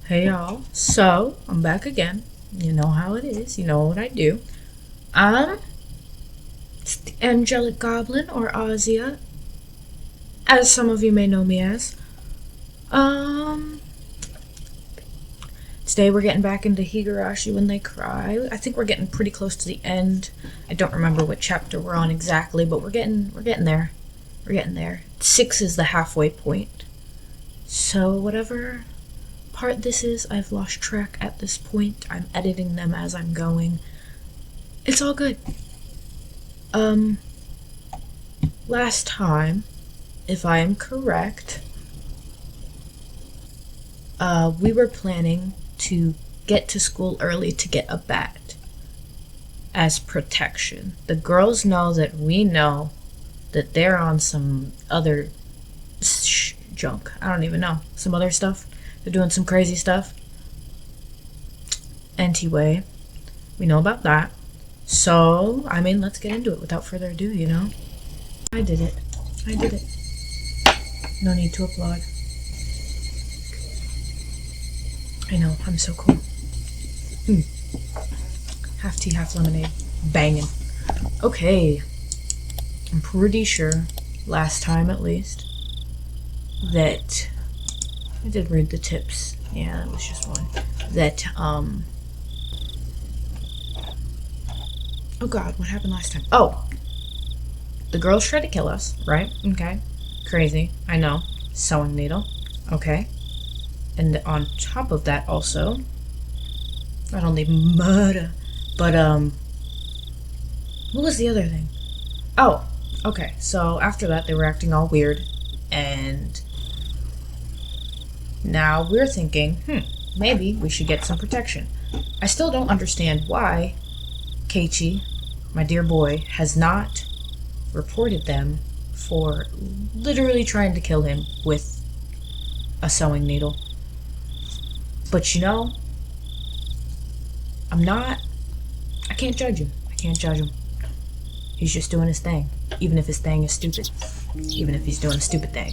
Hey y'all, so I'm back again. You know how it is, you know what I do. It's the Angelic Goblin, or Ozia, as some of you may know me as. Um, Today we're getting back into Higurashi When They Cry. I think we're getting pretty close to the end. I don't remember what chapter we're on exactly, but we're getting there. We're getting there. 6 is the halfway point. So whatever part this is, I've lost track at this point. I'm editing them as I'm going. It's all good. Last time, if I am correct, we were planning to get to school early to get a bat as protection. The girls know that we know that they're on some other junk. I don't even know. Some other stuff. They're doing some crazy stuff. Anyway, we know about that. So, let's get into it without further ado, you know? I did it. No need to applaud. I know, I'm so cool. Half tea, half lemonade. Banging. Okay. I'm pretty sure, last time at least, that I did read the tips. Yeah, that was just one. That, oh god, what happened last time? Oh! The girls tried to kill us, right? Okay. Crazy. I know. Sewing needle. Okay. And on top of that also, not only murder, but, what was the other thing? Oh, okay. So after that, they were acting all weird, and now we're thinking, maybe we should get some protection. I still don't understand why Keiichi, my dear boy, has not reported them for literally trying to kill him with a sewing needle. But you know, I can't judge him. He's just doing his thing. Even if his thing is stupid. Even if he's doing a stupid thing.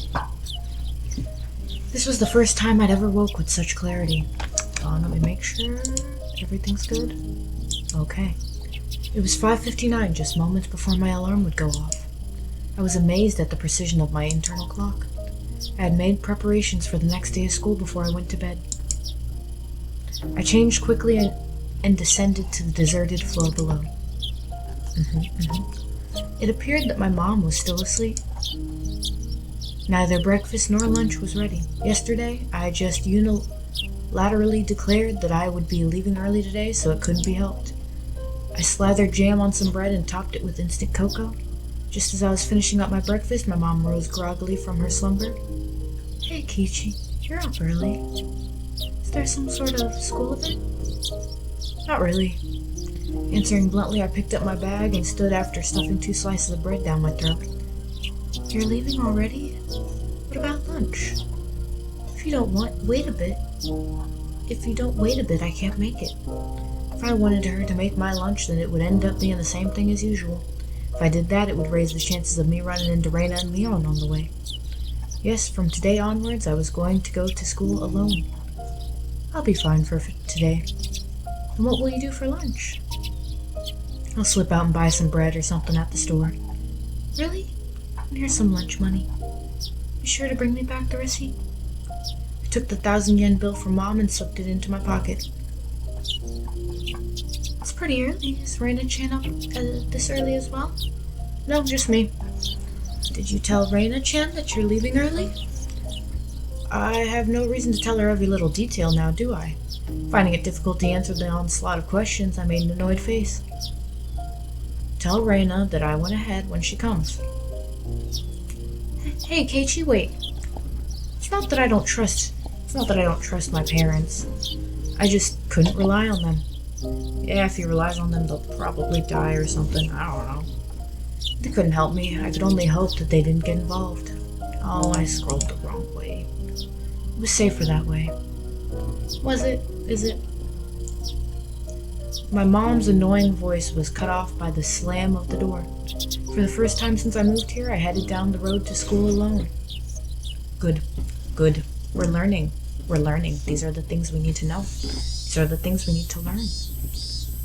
This was the first time I'd ever woke with such clarity. Let me make sure everything's good. Okay. It was 5:59, just moments before my alarm would go off. I was amazed at the precision of my internal clock. I had made preparations for the next day of school before I went to bed. I changed quickly and descended to the deserted floor below. It appeared that my mom was still asleep. Neither breakfast nor lunch was ready. Yesterday, I just unilaterally declared that I would be leaving early today, so it couldn't be helped. I slathered jam on some bread and topped it with instant cocoa. Just as I was finishing up my breakfast, my mom rose groggily from her slumber. Hey, Keiichi, you're up early. Is there some sort of school event? Not really. Answering bluntly, I picked up my bag and stood after stuffing 2 slices of bread down my throat. You're leaving already? What about lunch? If you don't wait a bit, I can't make it. If I wanted her to make my lunch, then it would end up being the same thing as usual. If I did that, it would raise the chances of me running into Reina and Leon on the way. Yes, from today onwards, I was going to go to school alone. I'll be fine for today. And what will you do for lunch? I'll slip out and buy some bread or something at the store. Really? And here's some lunch money. Be sure to bring me back the receipt. I took the 1,000 yen bill from Mom and slipped it into my pocket. It's pretty early. Is Reina-chan up this early as well? No, just me. Did you tell Reina-chan that you're leaving early? I have no reason to tell her every little detail now, do I? Finding it difficult to answer the onslaught of questions, I made an annoyed face. Tell Reina that I went ahead when she comes. Hey, Keiichi, wait. It's not that I don't trust my parents. I just couldn't rely on them. Yeah, if he relies on them, they'll probably die or something. I don't know. They couldn't help me. I could only hope that they didn't get involved. Oh, I scrolled the wrong way. It was safer that way. Was it? Is it? My mom's annoying voice was cut off by the slam of the door. For the first time since I moved here, I headed down the road to school alone. Good. We're learning. We're learning. These are the things we need to know. These are the things we need to learn.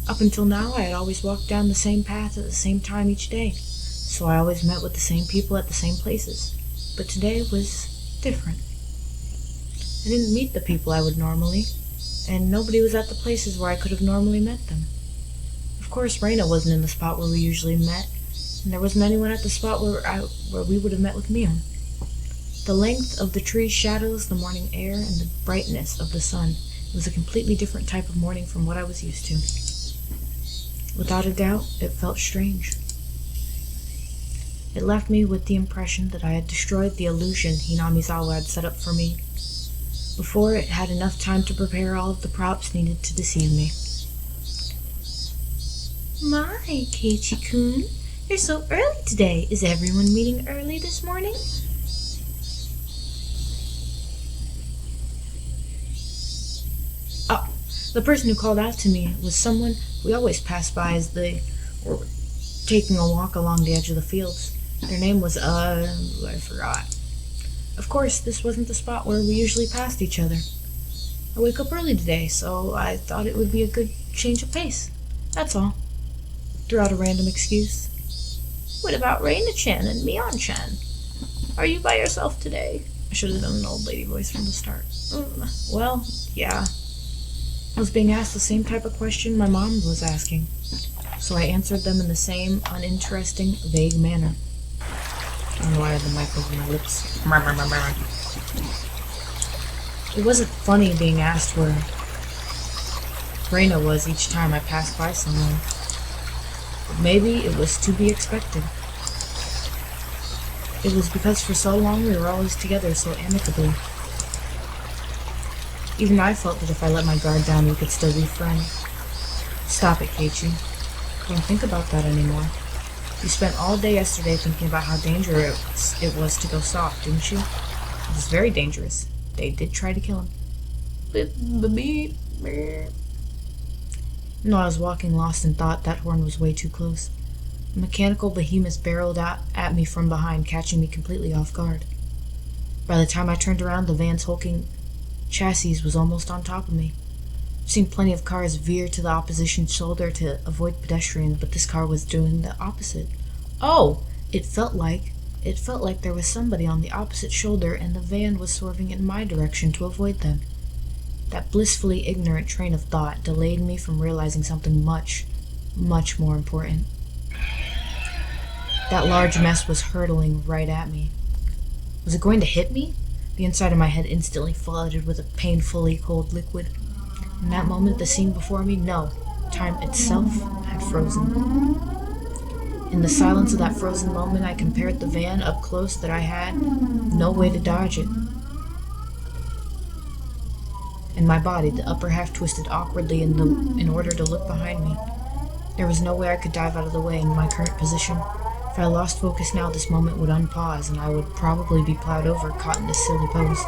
Up until now, I had always walked down the same path at the same time each day, so I always met with the same people at the same places. But today was different. I didn't meet the people I would normally, and nobody was at the places where I could have normally met them. Of course, Raina wasn't in the spot where we usually met, and there wasn't anyone at the spot where we would have met with Mion. The length of the tree's shadows, the morning air, and the brightness of the sun was a completely different type of morning from what I was used to. Without a doubt, it felt strange. It left me with the impression that I had destroyed the illusion Hinamizawa had set up for me before it had enough time to prepare all of the props needed to deceive me. My, Keiichi-kun, you're so early today. Is everyone meeting early this morning? Oh, the person who called out to me was someone we always passed by as they were taking a walk along the edge of the fields. Their name was, I forgot. Of course, this wasn't the spot where we usually passed each other. I wake up early today, so I thought it would be a good change of pace. That's all. Threw out a random excuse. What about Reina-chan and Mion-chan? Are you by yourself today? I should have done an old lady voice from the start. Well, yeah. I was being asked the same type of question my mom was asking, so I answered them in the same uninteresting, vague manner. I don't know why I had the mic over my lips. It wasn't funny being asked where Reina was each time I passed by someone. But maybe it was to be expected. It was because for so long we were always together so amicably. Even I felt that if I let my guard down, we could still be friends. Stop it, Keiichi. Don't think about that anymore. You spent all day yesterday thinking about how dangerous it was to go soft, didn't you? It was very dangerous. They did try to kill him. No, I was walking lost in thought. That horn was way too close. A mechanical behemoth barreled out at me from behind, catching me completely off guard. By the time I turned around, the van's hulking chassis was almost on top of me. I've seen plenty of cars veer to the opposition shoulder to avoid pedestrians, but this car was doing the opposite. Oh! It felt like there was somebody on the opposite shoulder, and the van was swerving in my direction to avoid them. That blissfully ignorant train of thought delayed me from realizing something much, much more important. That large mess was hurtling right at me. Was it going to hit me? The inside of my head instantly flooded with a painfully cold liquid. In that moment, the scene before me, no, time itself had frozen. In the silence of that frozen moment, I compared the van up close that I had no way to dodge it. In my body, the upper half twisted awkwardly in order to look behind me. There was no way I could dive out of the way in my current position. If I lost focus now, this moment would unpause, and I would probably be plowed over, caught in this silly pose.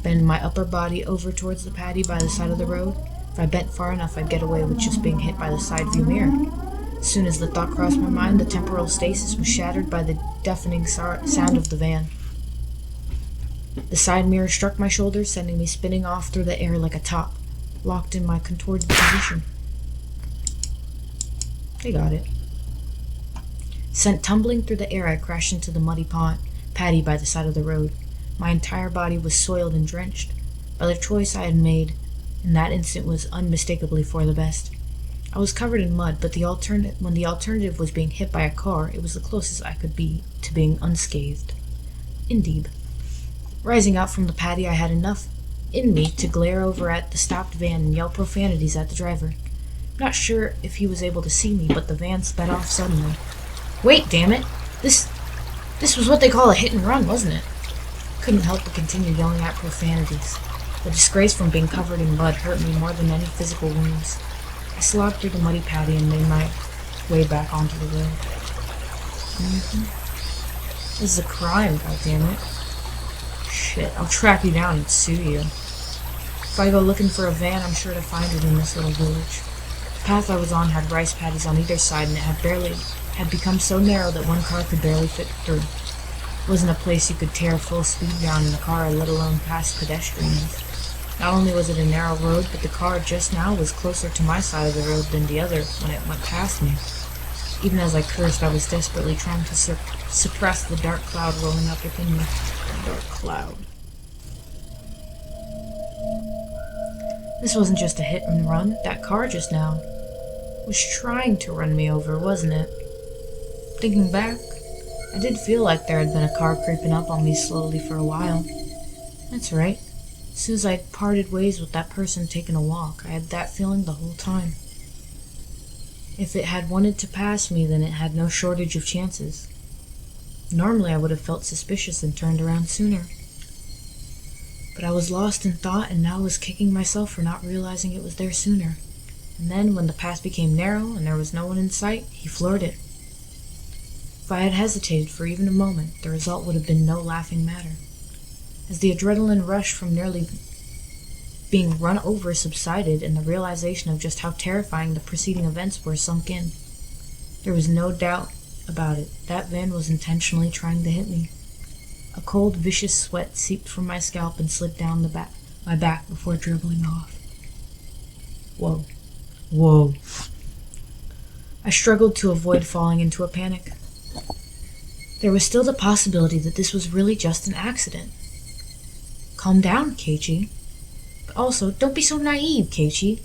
Bend my upper body over towards the paddy by the side of the road. If I bent far enough, I'd get away with just being hit by the side view mirror. As soon as the thought crossed my mind, the temporal stasis was shattered by the deafening sound of the van. The side mirror struck my shoulder, sending me spinning off through the air like a top, locked in my contorted position. They got it. Sent tumbling through the air, I crashed into the muddy paddy by the side of the road. My entire body was soiled and drenched, but the choice I had made in that instant was unmistakably for the best. I was covered in mud, but when the alternative was being hit by a car, it was the closest I could be to being unscathed. Indeed. Rising out from the paddy, I had enough in me to glare over at the stopped van and yell profanities at the driver. Not sure if he was able to see me, but the van sped off suddenly. Wait, damn it! This was what they call a hit and run, wasn't it? Couldn't help but continue yelling out profanities. The disgrace from being covered in mud hurt me more than any physical wounds. I slogged through the muddy paddy and made my way back onto the road. This is a crime, goddammit. Shit, I'll track you down and sue you. If I go looking for a van, I'm sure to find it in this little village. The path I was on had rice paddies on either side, and it had become so narrow that one car could barely fit through. It wasn't a place you could tear full speed down in a car, let alone past pedestrians. Not only was it a narrow road, but the car just now was closer to my side of the road than the other when it went past me. Even as I cursed, I was desperately trying to suppress the dark cloud rolling up within me. A dark cloud. This wasn't just a hit and run. That car just now was trying to run me over, wasn't it? Thinking back, I did feel like there had been a car creeping up on me slowly for a while. That's right. As soon as I'd parted ways with that person taking a walk, I had that feeling the whole time. If it had wanted to pass me, then it had no shortage of chances. Normally I would have felt suspicious and turned around sooner. But I was lost in thought and now was kicking myself for not realizing it was there sooner. And then, when the path became narrow and there was no one in sight, he floored it. If I had hesitated for even a moment, the result would have been no laughing matter. As the adrenaline rush from nearly being run over subsided and the realization of just how terrifying the preceding events were sunk in, there was no doubt about it. That van was intentionally trying to hit me. A cold, vicious sweat seeped from my scalp and slid down my back before dribbling off. Whoa. Whoa. I struggled to avoid falling into a panic. There was still the possibility that this was really just an accident. Calm down, Keiichi. But also, don't be so naive, Keiichi.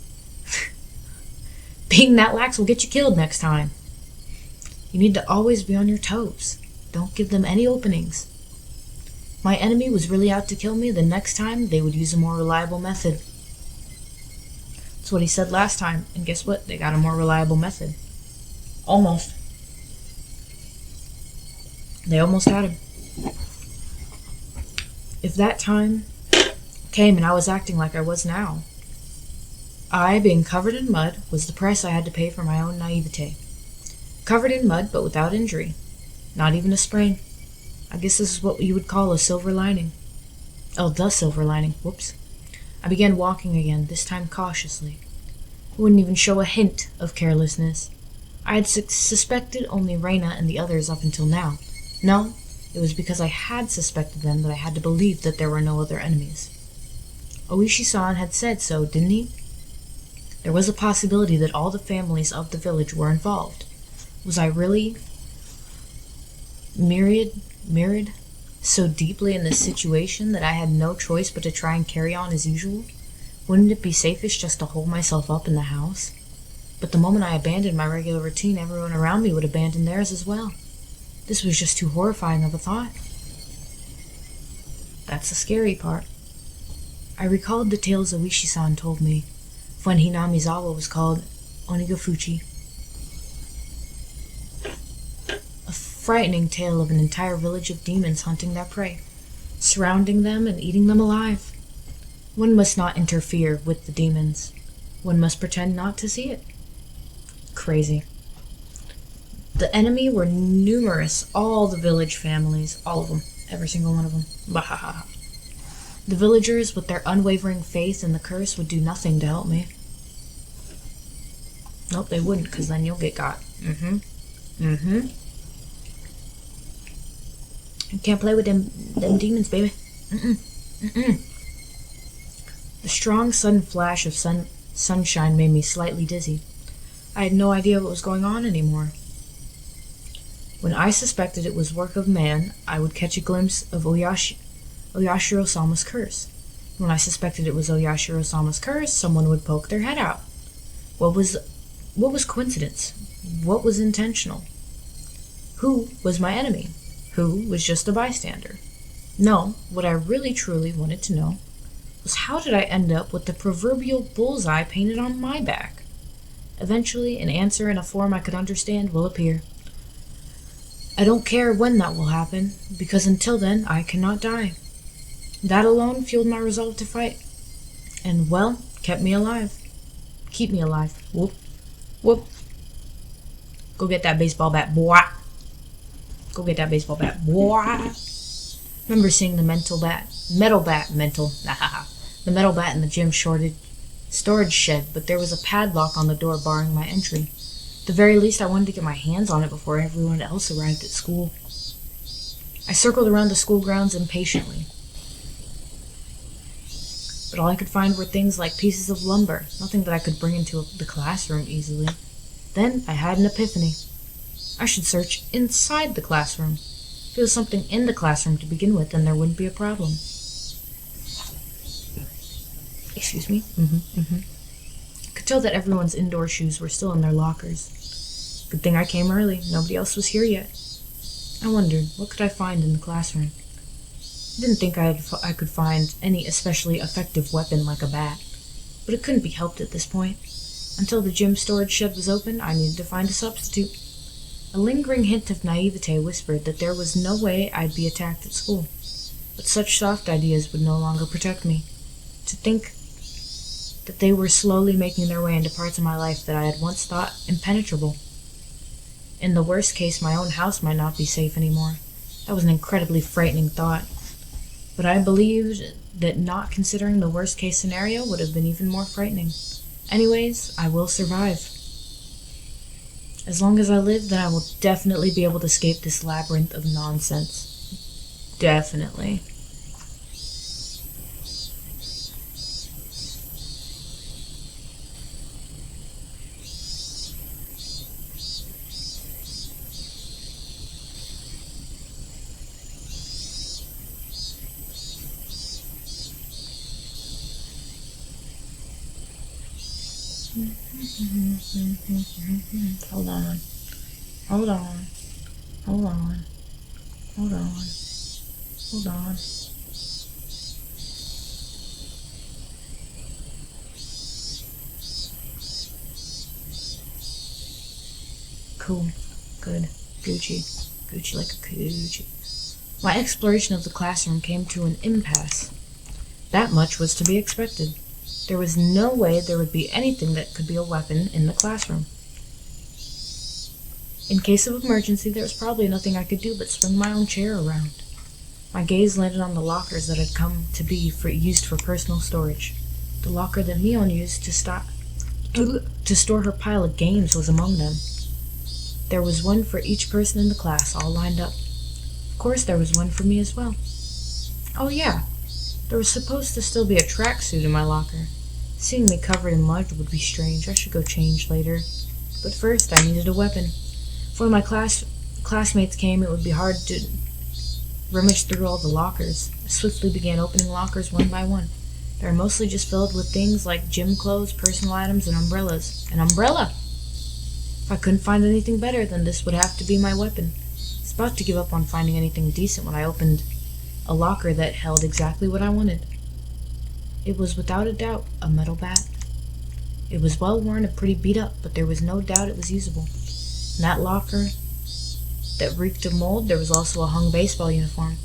Being that lax will get you killed next time. You need to always be on your toes. Don't give them any openings. If my enemy was really out to kill me, then next time they would use a more reliable method. That's what he said last time, and guess what? They got a more reliable method. Almost. They almost had him. If that time came and I was acting like I was now, I, being covered in mud, was the price I had to pay for my own naivete. Covered in mud, but without injury. Not even a sprain. I guess this is what you would call a silver lining. Oh, the silver lining. Whoops. I began walking again, this time cautiously. It wouldn't even show a hint of carelessness. I had suspected only Reina and the others up until now. No, it was because I had suspected them that I had to believe that there were no other enemies. Oishi-san had said so, didn't he? There was a possibility that all the families of the village were involved. Was I really mirrored so deeply in this situation that I had no choice but to try and carry on as usual? Wouldn't it be safest just to hold myself up in the house? But the moment I abandoned my regular routine, everyone around me would abandon theirs as well. This was just too horrifying of a thought. That's the scary part. I recalled the tales Oishi-san told me of when Hinamizawa was called Onigafuchi. A frightening tale of an entire village of demons hunting their prey, surrounding them and eating them alive. One must not interfere with the demons. One must pretend not to see it. Crazy. The enemy were numerous, all the village families, all of them, every single one of them. Bahaha. The villagers, with their unwavering faith in the curse, would do nothing to help me. Nope, they wouldn't, because then you'll get got. You can't play with them demons, baby. The strong sudden flash of sunshine made me slightly dizzy. I had no idea what was going on anymore. When I suspected it was work of man, I would catch a glimpse of Oyashiro-sama's curse. When I suspected it was Oyashiro-sama's curse, someone would poke their head out. What was coincidence? What was intentional? Who was my enemy? Who was just a bystander? No, what I really truly wanted to know was how did I end up with the proverbial bullseye painted on my back? Eventually, an answer in a form I could understand will appear. I don't care when that will happen, because until then, I cannot die. That alone fueled my resolve to fight. And, well, kept me alive. Keep me alive. Whoop. Whoop. Go get that baseball bat, boy. Go get that baseball bat, boy. Remember seeing the metal bat in the gym storage shed, but there was a padlock on the door barring my entry. At the very least, I wanted to get my hands on it before everyone else arrived at school. I circled around the school grounds impatiently, but all I could find were things like pieces of lumber, nothing that I could bring into the classroom easily. Then I had an epiphany. I should search inside the classroom. If there was something in the classroom to begin with, then there wouldn't be a problem. Excuse me? I could tell that everyone's indoor shoes were still in their lockers. Good thing I came early. Nobody else was here yet. I wondered, what could I find in the classroom? I didn't think I could find any especially effective weapon like a bat, but it couldn't be helped at this point. Until the gym storage shed was open, I needed to find a substitute. A lingering hint of naivete whispered that there was no way I'd be attacked at school, but such soft ideas would no longer protect me. To think that they were slowly making their way into parts of my life that I had once thought impenetrable. In the worst case, my own house might not be safe anymore. That was an incredibly frightening thought. But I believed that not considering the worst case scenario would have been even more frightening. Anyways, I will survive. As long as I live, then I will definitely be able to escape this labyrinth of nonsense. Definitely. Hold on. Hold on. Hold on. Hold on. Hold on. Cool. Good. Gucci. Gucci like a Gucci. My exploration of the classroom came to an impasse. That much was to be expected. There was no way there would be anything that could be a weapon in the classroom. In case of emergency, there was probably nothing I could do but swing my own chair around. My gaze landed on the lockers that had come to be used for personal storage. The locker that Mion used to store her pile of games was among them. There was one for each person in the class, all lined up. Of course, there was one for me as well. Oh yeah, there was supposed to still be a tracksuit in my locker. Seeing me covered in mud would be strange. I should go change later. But first, I needed a weapon. If one of my classmates came, it would be hard to rummage through all the lockers. I swiftly began opening lockers one by one. They were mostly just filled with things like gym clothes, personal items, and umbrellas. An umbrella! If I couldn't find anything better, then this would have to be my weapon. I was about to give up on finding anything decent when I opened a locker that held exactly what I wanted. It was without a doubt a metal bat. It was well worn and pretty beat up, but there was no doubt it was usable. In that locker that reeked of mold, there was also a hung baseball uniform.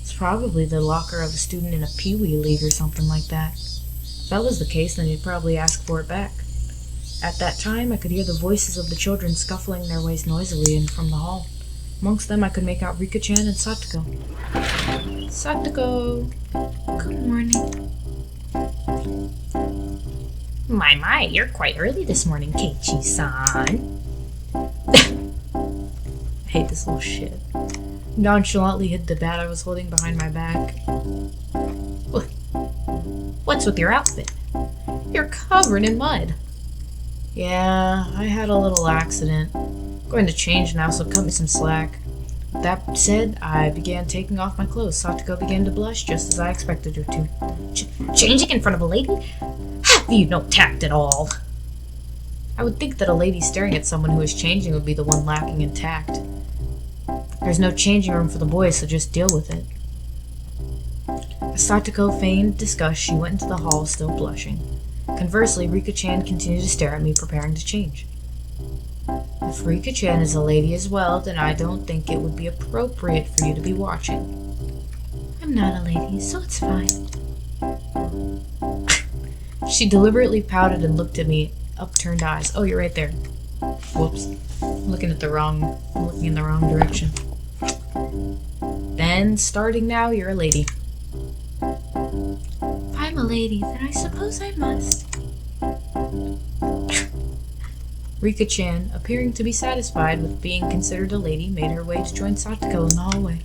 It's probably the locker of a student in a Pee-wee league or something like that. If that was the case, then he'd probably ask for it back. At that time, I could hear the voices of the children scuffling their ways noisily in from the hall. Amongst them, I could make out Rika-chan and Satoko. Satoko! Good morning. My, you're quite early this morning, Keiichi-san. I hate this little shit. Nonchalantly hid the bat I was holding behind my back. What's with your outfit? You're covered in mud. Yeah, I had a little accident. I'm going to change now, so cut me some slack. With that said, I began taking off my clothes. Satoko began to blush, just as I expected her to. Changing in front of a lady? Have you no tact at all? I would think that a lady staring at someone who is changing would be the one lacking in tact. There's no changing room for the boys, so just deal with it. As Satoko feigned disgust, she went into the hall, still blushing. Conversely, Rika-chan continued to stare at me, preparing to change. If Rika-chan is a lady as well, then I don't think it would be appropriate for you to be watching. I'm not a lady, so it's fine. She deliberately pouted and looked at me, upturned eyes. Oh, you're right there. Whoops. I'm looking in the wrong direction. Then, starting now, you're a lady. If I'm a lady, then I suppose I must. Rika-chan, appearing to be satisfied with being considered a lady, made her way to join Satoko in the hallway.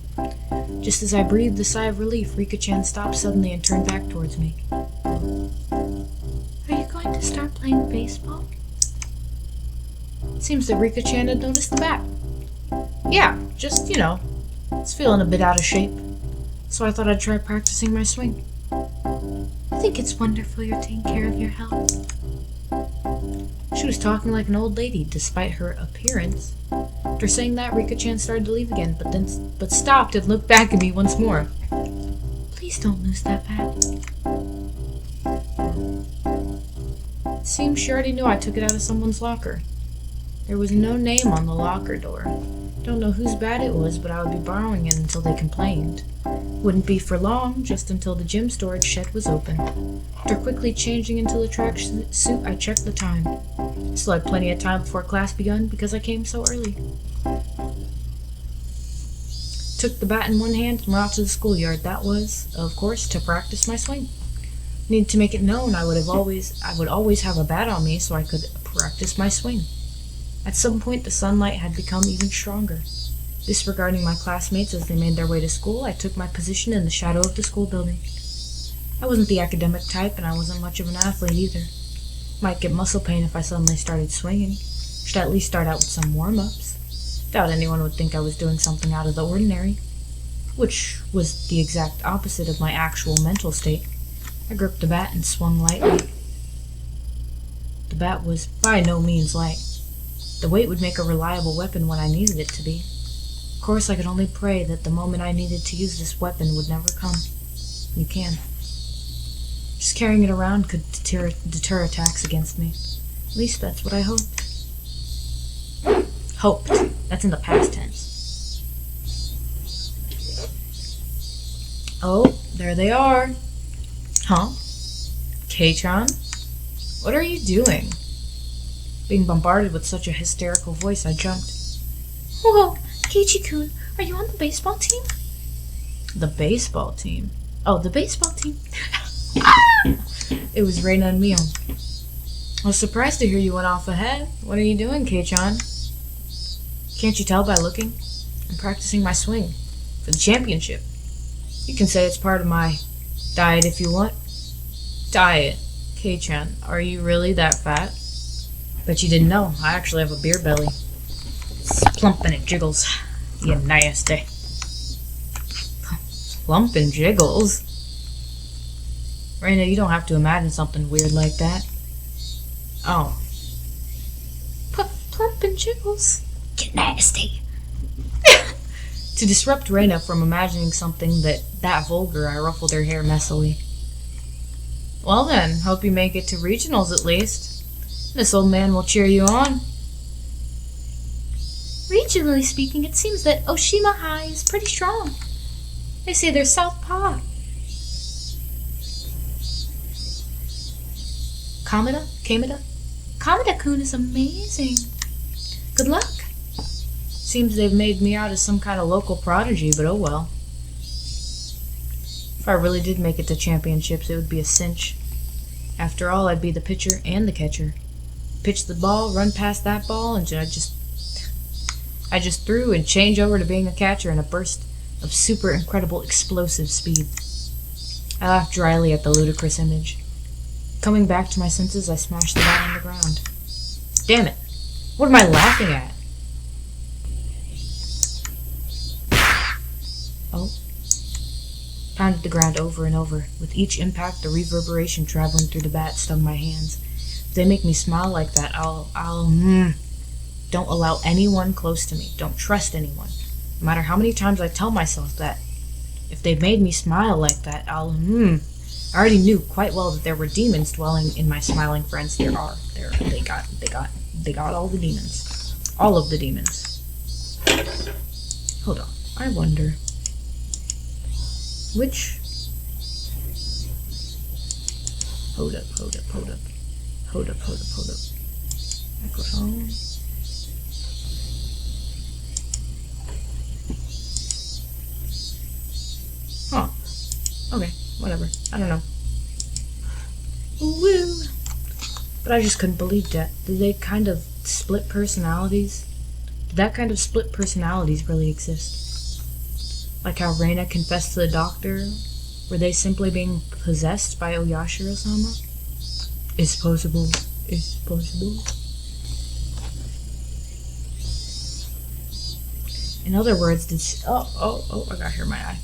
Just as I breathed a sigh of relief, Rika-chan stopped suddenly and turned back towards me. Are you going to start playing baseball? It seems that Rika-chan had noticed the bat. Yeah, just, it's feeling a bit out of shape. So I thought I'd try practicing my swing. I think it's wonderful you're taking care of your health. She was talking like an old lady, despite her appearance. After saying that, Rika-chan started to leave again, but stopped and looked back at me once more. Please don't lose that bat. It seems she already knew I took it out of someone's locker. There was no name on the locker door. Don't know whose bat it was, but I would be borrowing it until they complained. Wouldn't be for long, just until the gym storage shed was open. After quickly changing into the track suit, I checked the time. Still had plenty of time before class begun because I came so early. Took the bat in one hand and went out to the schoolyard. That was, of course, to practice my swing. Needed to make it known I would always have a bat on me so I could practice my swing. At some point, the sunlight had become even stronger. Disregarding my classmates as they made their way to school, I took my position in the shadow of the school building. I wasn't the academic type, and I wasn't much of an athlete either. Might get muscle pain if I suddenly started swinging. Should at least start out with some warm-ups. Doubt anyone would think I was doing something out of the ordinary. Which was the exact opposite of my actual mental state. I gripped the bat and swung lightly. The bat was by no means light. The weight would make a reliable weapon when I needed it to be. Of course, I could only pray that the moment I needed to use this weapon would never come. You can. Just carrying it around could deter attacks against me. At least that's what I hoped. Hoped. That's in the past tense. Oh, there they are. Huh? Kei-chan? What are you doing? Being bombarded with such a hysterical voice, I jumped. Whoa, Keiichi-kun, are you on the baseball team? The baseball team? Oh, the baseball team. It was Reina and Mio. I was surprised to hear you went off ahead. What are you doing, Kei-chan? Can't you tell by looking? I'm practicing my swing for the championship. You can say it's part of my diet if you want. Diet? Kei-chan, are you really that fat? Bet you didn't know. I actually have a beer belly. It's plump and it jiggles. You nasty. Plump and jiggles? Reina, you don't have to imagine something weird like that. Oh. Plump and jiggles? You nasty. To disrupt Reina from imagining something that vulgar, I ruffled her hair messily. Well then, hope you make it to regionals at least. This old man will cheer you on. Regionally speaking, it seems that Oshima High is pretty strong. They say they're southpaw. Kameda-kun is amazing. Good luck. Seems they've made me out as some kind of local prodigy, but oh well. If I really did make it to championships, it would be a cinch. After all, I'd be the pitcher and the catcher. Pitch the ball, run past that ball, and I just threw and change over to being a catcher in a burst of super incredible explosive speed. I laughed dryly at the ludicrous image. Coming back to my senses, I smashed the bat on the ground. Damn it! What am I laughing at? Oh. Pounded the ground over and over. With each impact, the reverberation traveling through the bat stung my hands. If they make me smile like that, Don't allow anyone close to me. Don't trust anyone. No matter how many times I tell myself that. If they made me smile like that, I already knew quite well that there were demons dwelling in my smiling friends. They got all the demons. All of the demons. Hold on. I wonder which... Hold up. Microphone. Huh. Okay, whatever. I don't know. Woo! But I just couldn't believe that. Did they kind of split personalities? Did that kind of split personalities really exist? Like how Reina confessed to the doctor? Were they simply being possessed by Oyashiro-sama? It's possible. It's possible. In other words, I got here my eye.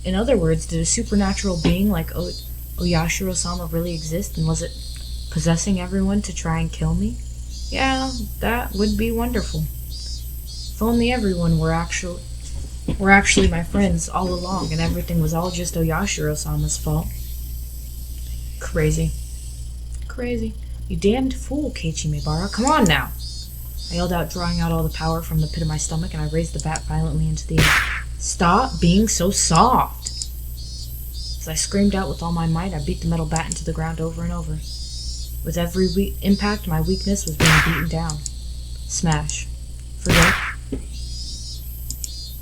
In other words, did a supernatural being like Oyashiro-sama really exist, and was it possessing everyone to try and kill me? Yeah, that would be wonderful. If only everyone were actually my friends all along, and everything was all just Oyashiro-sama's fault. Crazy. Crazy. You damned fool, Keiichi Maebara. Come on now! I yelled out, drawing out all the power from the pit of my stomach, and I raised the bat violently into the air. Stop being so soft! As I screamed out with all my might, I beat the metal bat into the ground over and over. With every impact, my weakness was being beaten down. Smash. Forget.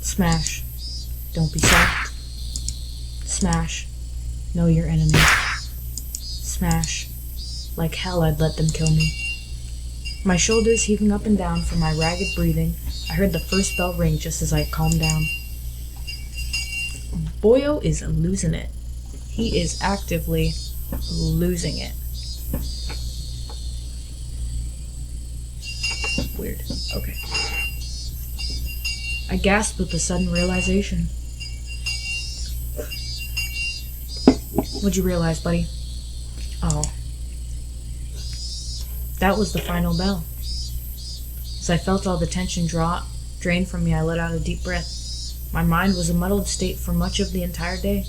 Smash. Don't be soft. Smash. Know your enemy. Smash. Like hell I'd let them kill me. My shoulders heaving up and down from my ragged breathing, I heard the first bell ring just as I calmed down. Boyo is losing it. He is actively losing it. Weird. Okay. I gasped with the sudden realization. What'd you realize, buddy? Oh. That was the final bell. As I felt all the tension drain from me, I let out a deep breath. My mind was a muddled state for much of the entire day.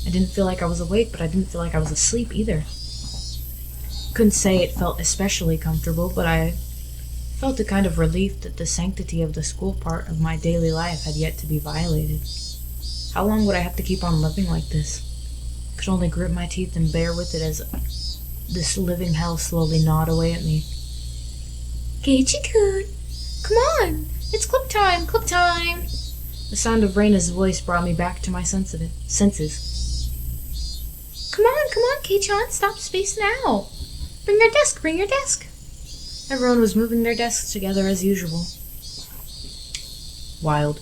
I didn't feel like I was awake, but I didn't feel like I was asleep either. Couldn't say it felt especially comfortable, but I felt a kind of relief that the sanctity of the school part of my daily life had yet to be violated. How long would I have to keep on living like this? I could only grit my teeth and bear with it as this living hell slowly gnawed away at me. Keiichi-kun, come on! It's clip time! Clip time! The sound of Reina's voice brought me back to my senses. Come on, Kei-chan, stop spacing out! Bring your desk! Everyone was moving their desks together as usual. Wild.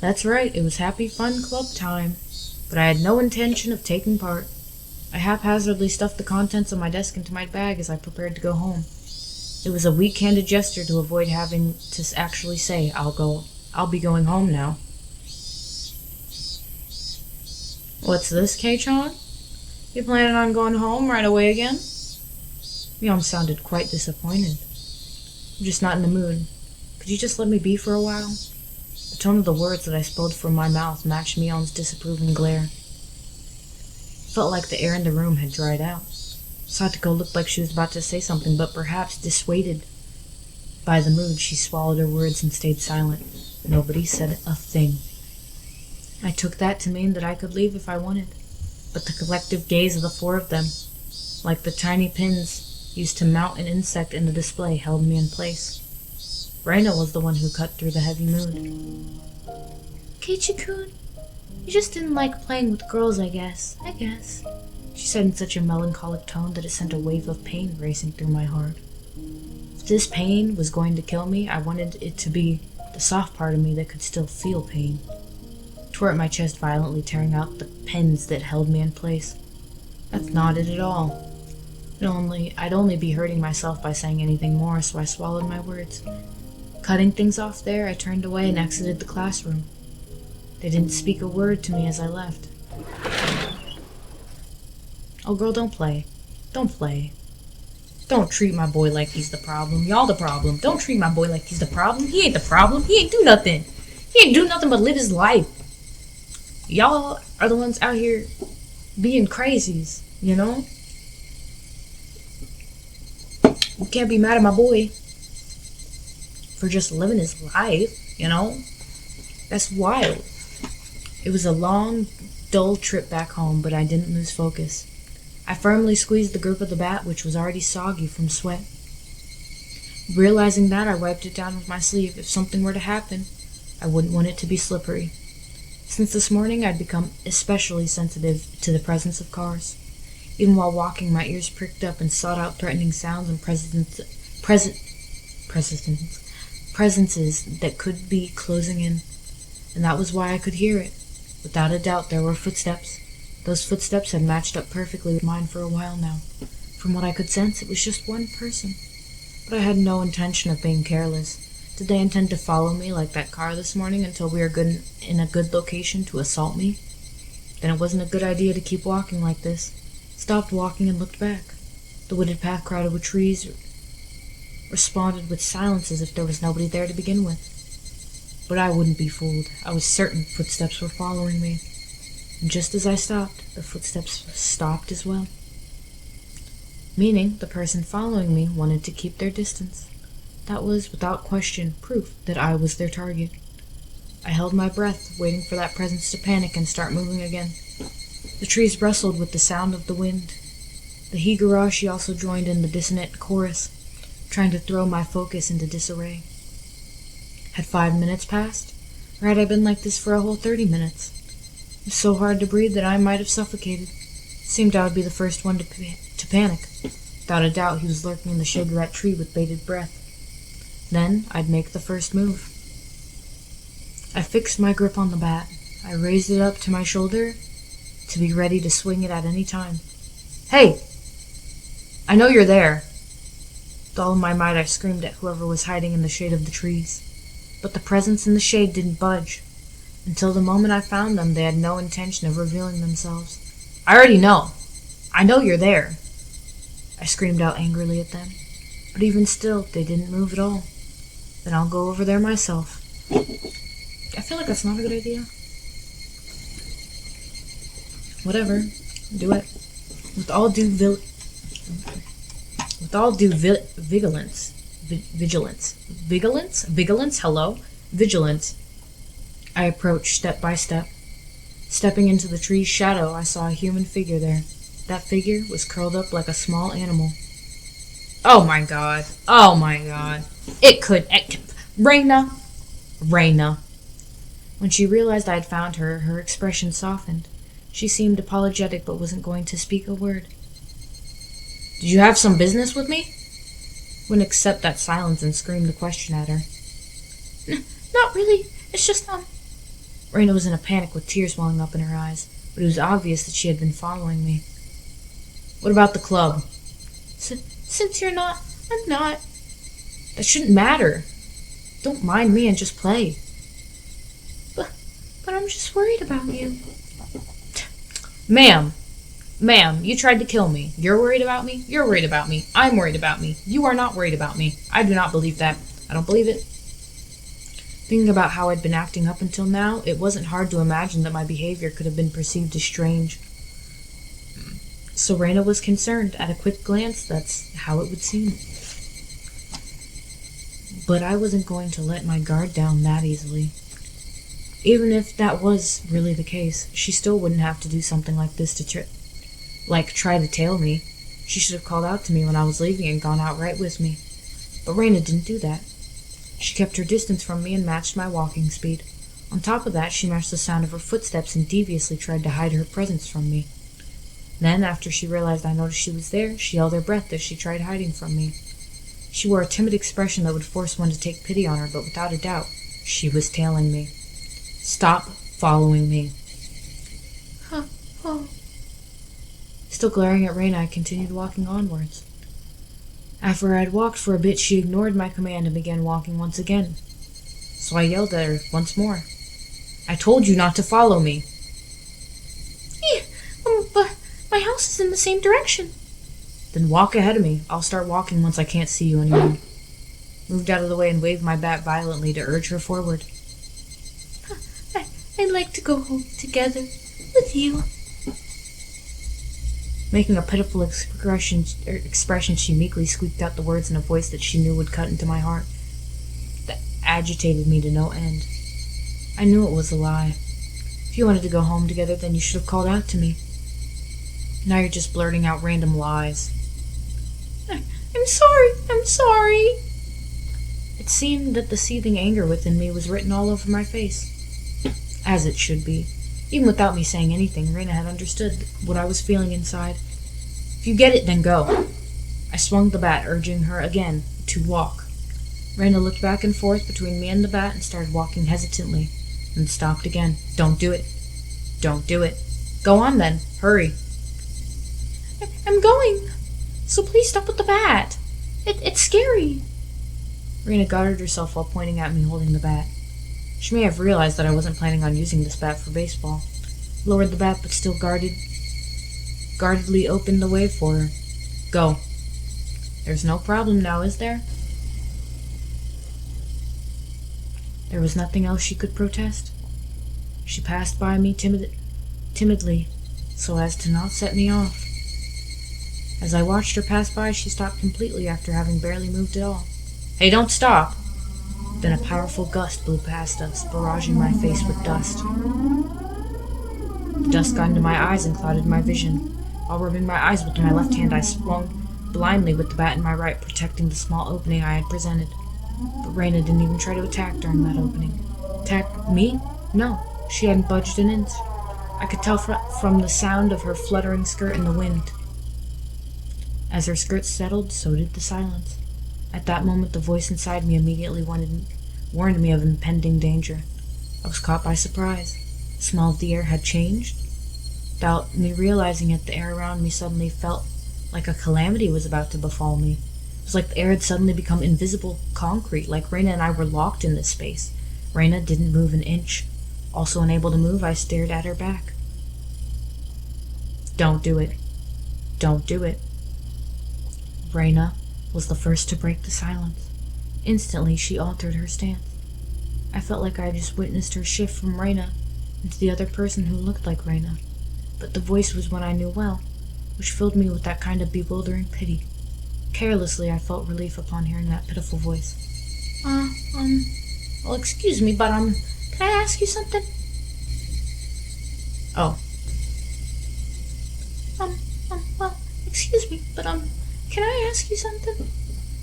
That's right, it was happy fun club time, but I had no intention of taking part. I haphazardly stuffed the contents of my desk into my bag as I prepared to go home. It was a weak-handed gesture to avoid having to actually say, I'll be going home now. What's this, Kei-chan? You planning on going home right away again? Mion sounded quite disappointed. I'm just not in the mood. Could you just let me be for a while? The tone of the words that I spilled from my mouth matched Mion's disapproving glare. Felt like the air in the room had dried out. Satoko looked like she was about to say something, but perhaps dissuaded by the mood, she swallowed her words and stayed silent. Nobody said a thing. I took that to mean that I could leave if I wanted, but the collective gaze of the four of them, like the tiny pins used to mount an insect in the display, held me in place. Reina was the one who cut through the heavy mood. Keiichi-kun, you just didn't like playing with girls, I guess, she said in such a melancholic tone that it sent a wave of pain racing through my heart. If this pain was going to kill me, I wanted it to be the soft part of me that could still feel pain. I tore at my chest violently, tearing out the pins that held me in place. That's not it at all. I'd only be hurting myself by saying anything more, so I swallowed my words. Cutting things off there, I turned away and exited the classroom. They didn't speak a word to me as I left. Oh, girl, don't play. Don't play. Don't treat my boy like he's the problem. Y'all the problem. Don't treat my boy like he's the problem. He ain't the problem. He ain't do nothing. He ain't do nothing but live his life. Y'all are the ones out here being crazies, you know? You can't be mad at my boy for just living his life, you know? That's wild. It was a long, dull trip back home, but I didn't lose focus. I firmly squeezed the grip of the bat, which was already soggy from sweat. Realizing that, I wiped it down with my sleeve. If something were to happen, I wouldn't want it to be slippery. Since this morning, I'd become especially sensitive to the presence of cars. Even while walking, my ears pricked up and sought out threatening sounds and presences that could be closing in, and that was why I could hear it. Without a doubt, there were footsteps. Those footsteps had matched up perfectly with mine for a while now. From what I could sense, it was just one person. But I had no intention of being careless. Did they intend to follow me like that car this morning until we were in a good location to assault me? Then it wasn't a good idea to keep walking like this. Stopped walking and looked back. The wooded path crowded with trees responded with silence as if there was nobody there to begin with. But I wouldn't be fooled. I was certain footsteps were following me. And just as I stopped, the footsteps stopped as well. Meaning, the person following me wanted to keep their distance. That was, without question, proof that I was their target. I held my breath, waiting for that presence to panic and start moving again. The trees rustled with the sound of the wind. The Higurashi also joined in the dissonant chorus, trying to throw my focus into disarray. Had 5 minutes passed? Or had I been like this for a whole 30 minutes? It was so hard to breathe that I might have suffocated. It seemed I would be the first one to panic. Without a doubt, he was lurking in the shade of that tree with bated breath. Then I'd make the first move. I fixed my grip on the bat. I raised it up to my shoulder to be ready to swing it at any time. "Hey! I know you're there!" With all my might, I screamed at whoever was hiding in the shade of the trees. But the presence in the shade didn't budge. Until the moment I found them, they had no intention of revealing themselves. "I already know! I know you're there!" I screamed out angrily at them. But even still, they didn't move at all. Then I'll go over there myself. I feel like that's not a good idea. Whatever. Do it. With all due vigilance, I approached step by step. Stepping into the tree's shadow, I saw a human figure there. That figure was curled up like a small animal. Oh my god. Oh my god. Raina. When she realized I had found her, her expression softened. She seemed apologetic but wasn't going to speak a word. "Did you have some business with me?" Wouldn't accept that silence and screamed the question at her. "Not really. It's just, Raina was in a panic with tears welling up in her eyes, but it was obvious that she had been following me. "What about the club?" Since you're not, I'm not." "That shouldn't matter. Don't mind me and just play." But I'm just worried about you." Ma'am, you tried to kill me. You're worried about me? You're worried about me. I'm worried about me. You are not worried about me. I do not believe that. I don't believe it." Thinking about how I'd been acting up until now, it wasn't hard to imagine that my behavior could have been perceived as strange. So Raina was concerned. At a quick glance, that's how it would seem. But I wasn't going to let my guard down that easily. Even if that was really the case, she still wouldn't have to do something like this to try to tail me. She should have called out to me when I was leaving and gone outright with me. But Raina didn't do that. She kept her distance from me and matched my walking speed. On top of that, she matched the sound of her footsteps and deviously tried to hide her presence from me. Then, after she realized I noticed she was there, she held her breath as she tried hiding from me. She wore a timid expression that would force one to take pity on her, but without a doubt, she was tailing me. "Stop following me." Oh. Still glaring at Raina, I continued walking onwards. After I had walked for a bit, she ignored my command and began walking once again. So I yelled at her once more. "I told you not to follow me." But my house is in the same direction." "Then walk ahead of me. I'll start walking once I can't see you anymore." Moved out of the way and waved my bat violently to urge her forward. "I'd like to go home together with you." Making a pitiful expression, she meekly squeaked out the words in a voice that she knew would cut into my heart. That agitated me to no end. I knew it was a lie. If you wanted to go home together, then you should have called out to me. Now you're just blurting out random lies. I'm sorry. It seemed that the seething anger within me was written all over my face. As it should be. Even without me saying anything, Raina had understood what I was feeling inside. "If you get it, then go." I swung the bat, urging her again to walk. Raina looked back and forth between me and the bat and started walking hesitantly, then stopped again. "Don't do it." Don't do it. Go on then. Hurry. I'm going. So please stop with the bat. It's scary. Reina guarded herself while pointing at me holding the bat. She may have realized that I wasn't planning on using this bat for baseball. Lowered the bat, but still guardedly opened the way for her. Go. There's no problem now, is there? There was nothing else she could protest. She passed by me timidly, so as to not set me off. As I watched her pass by, she stopped completely after having barely moved at all. Hey, don't stop! Then a powerful gust blew past us, barraging my face with dust. The dust got into my eyes and clouded my vision. While rubbing my eyes with my left hand, I swung blindly with the bat in my right, protecting the small opening I had presented. But Reina didn't even try to attack during that opening. Attack me? No, she hadn't budged an inch. I could tell from the sound of her fluttering skirt in the wind. As her skirt settled, so did the silence. At that moment, the voice inside me immediately warned me of impending danger. I was caught by surprise. The smell of the air had changed. Without me realizing it, the air around me suddenly felt like a calamity was about to befall me. It was like the air had suddenly become invisible concrete, like Reina and I were locked in this space. Reina didn't move an inch. Also unable to move, I stared at her back. Don't do it. Don't do it. Reina was the first to break the silence. Instantly, she altered her stance. I felt like I had just witnessed her shift from Reina into the other person who looked like Reina. But the voice was one I knew well, which filled me with that kind of bewildering pity. Carelessly, I felt relief upon hearing that pitiful voice. Well, excuse me, but, can I ask you something? Oh. Well, excuse me, but, can I ask you something?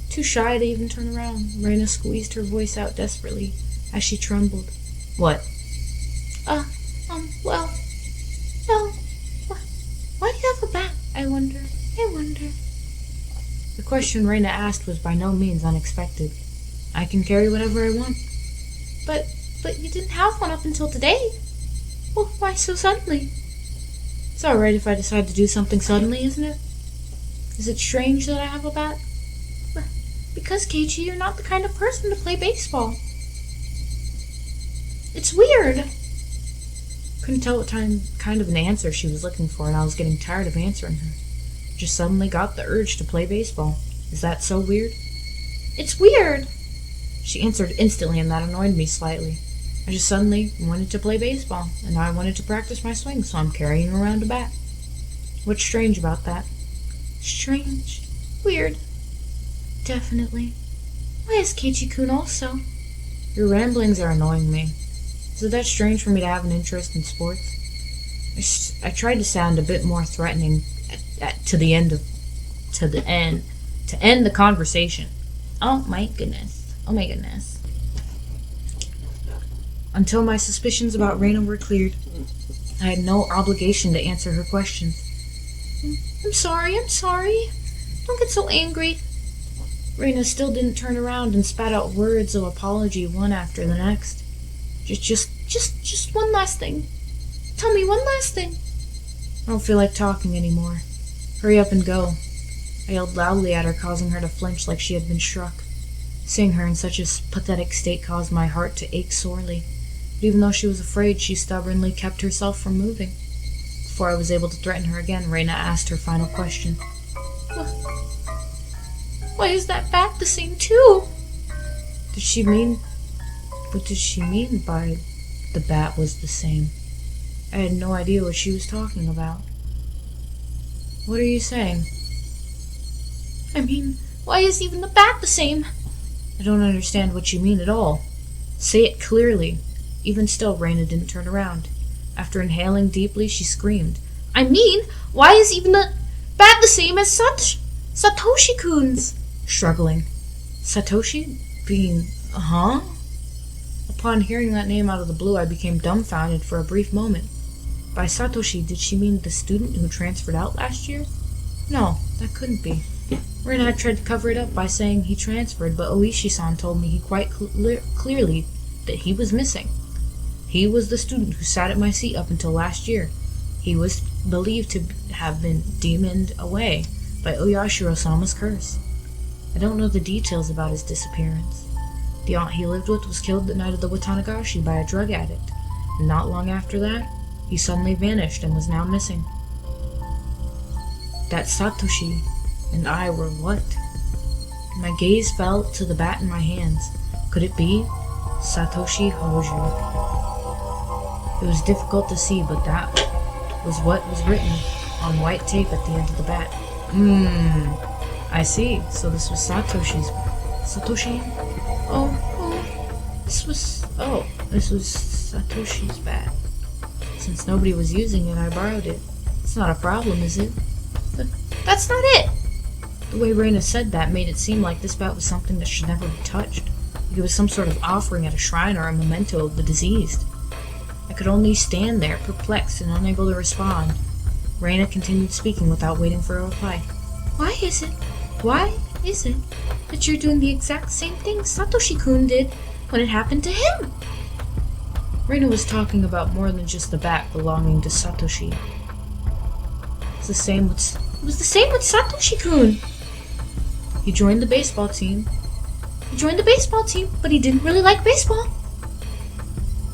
Too shy to even turn around, Reina squeezed her voice out desperately as she trembled. What? Well, why do you have a bat, I wonder? The question Reina asked was by no means unexpected. I can carry whatever I want. But you didn't have one up until today. Well, why so suddenly? It's alright if I decide to do something suddenly, isn't it? Is it strange that I have a bat? Because, Keiichi, you're not the kind of person to play baseball. It's weird. Couldn't tell what kind of an answer she was looking for, and I was getting tired of answering her. Just suddenly got the urge to play baseball. Is that so weird? It's weird. She answered instantly, and that annoyed me slightly. I just suddenly wanted to play baseball, and I wanted to practice my swing, so I'm carrying around a bat. What's strange about that? Strange. Weird. Definitely. Why is Keiichi-kun also? Your ramblings are annoying me. Is it that strange for me to have an interest in sports? I tried to sound a bit more threatening to end the conversation. Oh my goodness. Until my suspicions about Reina were cleared, I had no obligation to answer her questions. I'm sorry. Don't get so angry. Reina still didn't turn around and spat out words of apology one after the next. Just one last thing. Tell me one last thing. I don't feel like talking anymore. Hurry up and go. I yelled loudly at her, causing her to flinch like she had been struck. Seeing her in such a pathetic state caused my heart to ache sorely. But even though she was afraid, she stubbornly kept herself from moving. Before I was able to threaten her again, Reina asked her final question. Why is that bat the same too? What did she mean by the bat was the same? I had no idea what she was talking about. What are you saying? I mean, why is even the bat the same? I don't understand what you mean at all. Say it clearly. Even still, Reina didn't turn around. After inhaling deeply, she screamed. I mean, why is even the bat the same as Satoshi-kun's? Struggling. Satoshi? Being... huh? Upon hearing that name out of the blue, I became dumbfounded for a brief moment. By Satoshi, did she mean the student who transferred out last year? No, that couldn't be. Reina had tried to cover it up by saying he transferred, but Oishi-san told me he quite clearly that he was missing. He was the student who sat at my seat up until last year. He was believed to have been demoned away by Oyashiro-sama's curse. I don't know the details about his disappearance. The aunt he lived with was killed the night of the Watanagashi by a drug addict, and not long after that, he suddenly vanished and was now missing. That Satoshi and I were what? My gaze fell to the bat in my hands. Could it be Satoshi Hojo? It was difficult to see, but that was what was written on white tape at the end of the bat. I see. So this was Satoshi's... Satoshi? This was Satoshi's bat. Since nobody was using it, I borrowed it. It's not a problem, is it? But that's not it! The way Reina said that made it seem like this bat was something that should never be touched. Like it was some sort of offering at a shrine or a memento of the deceased. I could only stand there, perplexed and unable to respond. Reina continued speaking without waiting for a reply. Why is it that you're doing the exact same thing Satoshi-kun did when it happened to him? Reina was talking about more than just the bat belonging to Satoshi. It was the same with Satoshi-kun. He joined the baseball team, but he didn't really like baseball.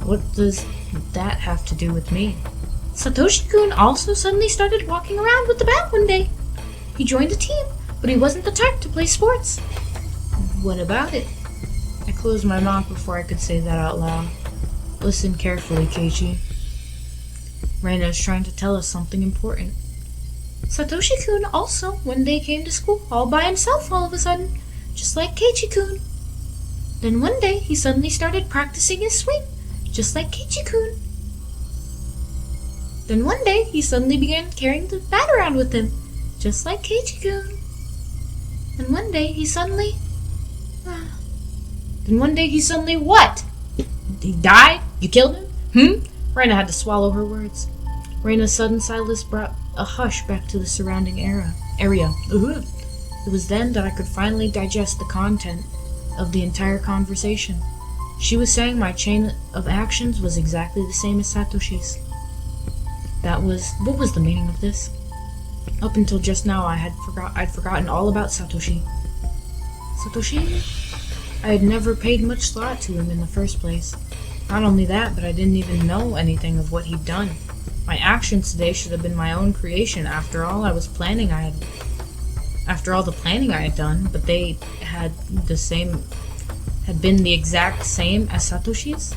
What does that have to do with me? Satoshi-kun also suddenly started walking around with the bat one day. He joined the team, but he wasn't the type to play sports. What about it? I closed my mouth before I could say that out loud. Listen carefully, Keiichi. Reina is trying to tell us something important. Satoshi-kun also one day came to school all by himself all of a sudden, just like Keiichi-kun. Then one day he suddenly started practicing his swing, just like Keiichi-kun. Then one day he suddenly began carrying the bat around with him, just like Keiichi-kun. Then one day he suddenly what? He died? You killed him? Reina had to swallow her words. Reina's sudden silence brought a hush back to the surrounding area. It was then that I could finally digest the content of the entire conversation. She was saying my chain of actions was exactly the same as Satoshi's. What was the meaning of this? Up until just now, I'd forgotten all about Satoshi. Satoshi? I had never paid much thought to him in the first place. Not only that, but I didn't even know anything of what he'd done. My actions today should have been my own creation after all the planning I had done, but they had been the exact same as Satoshi's?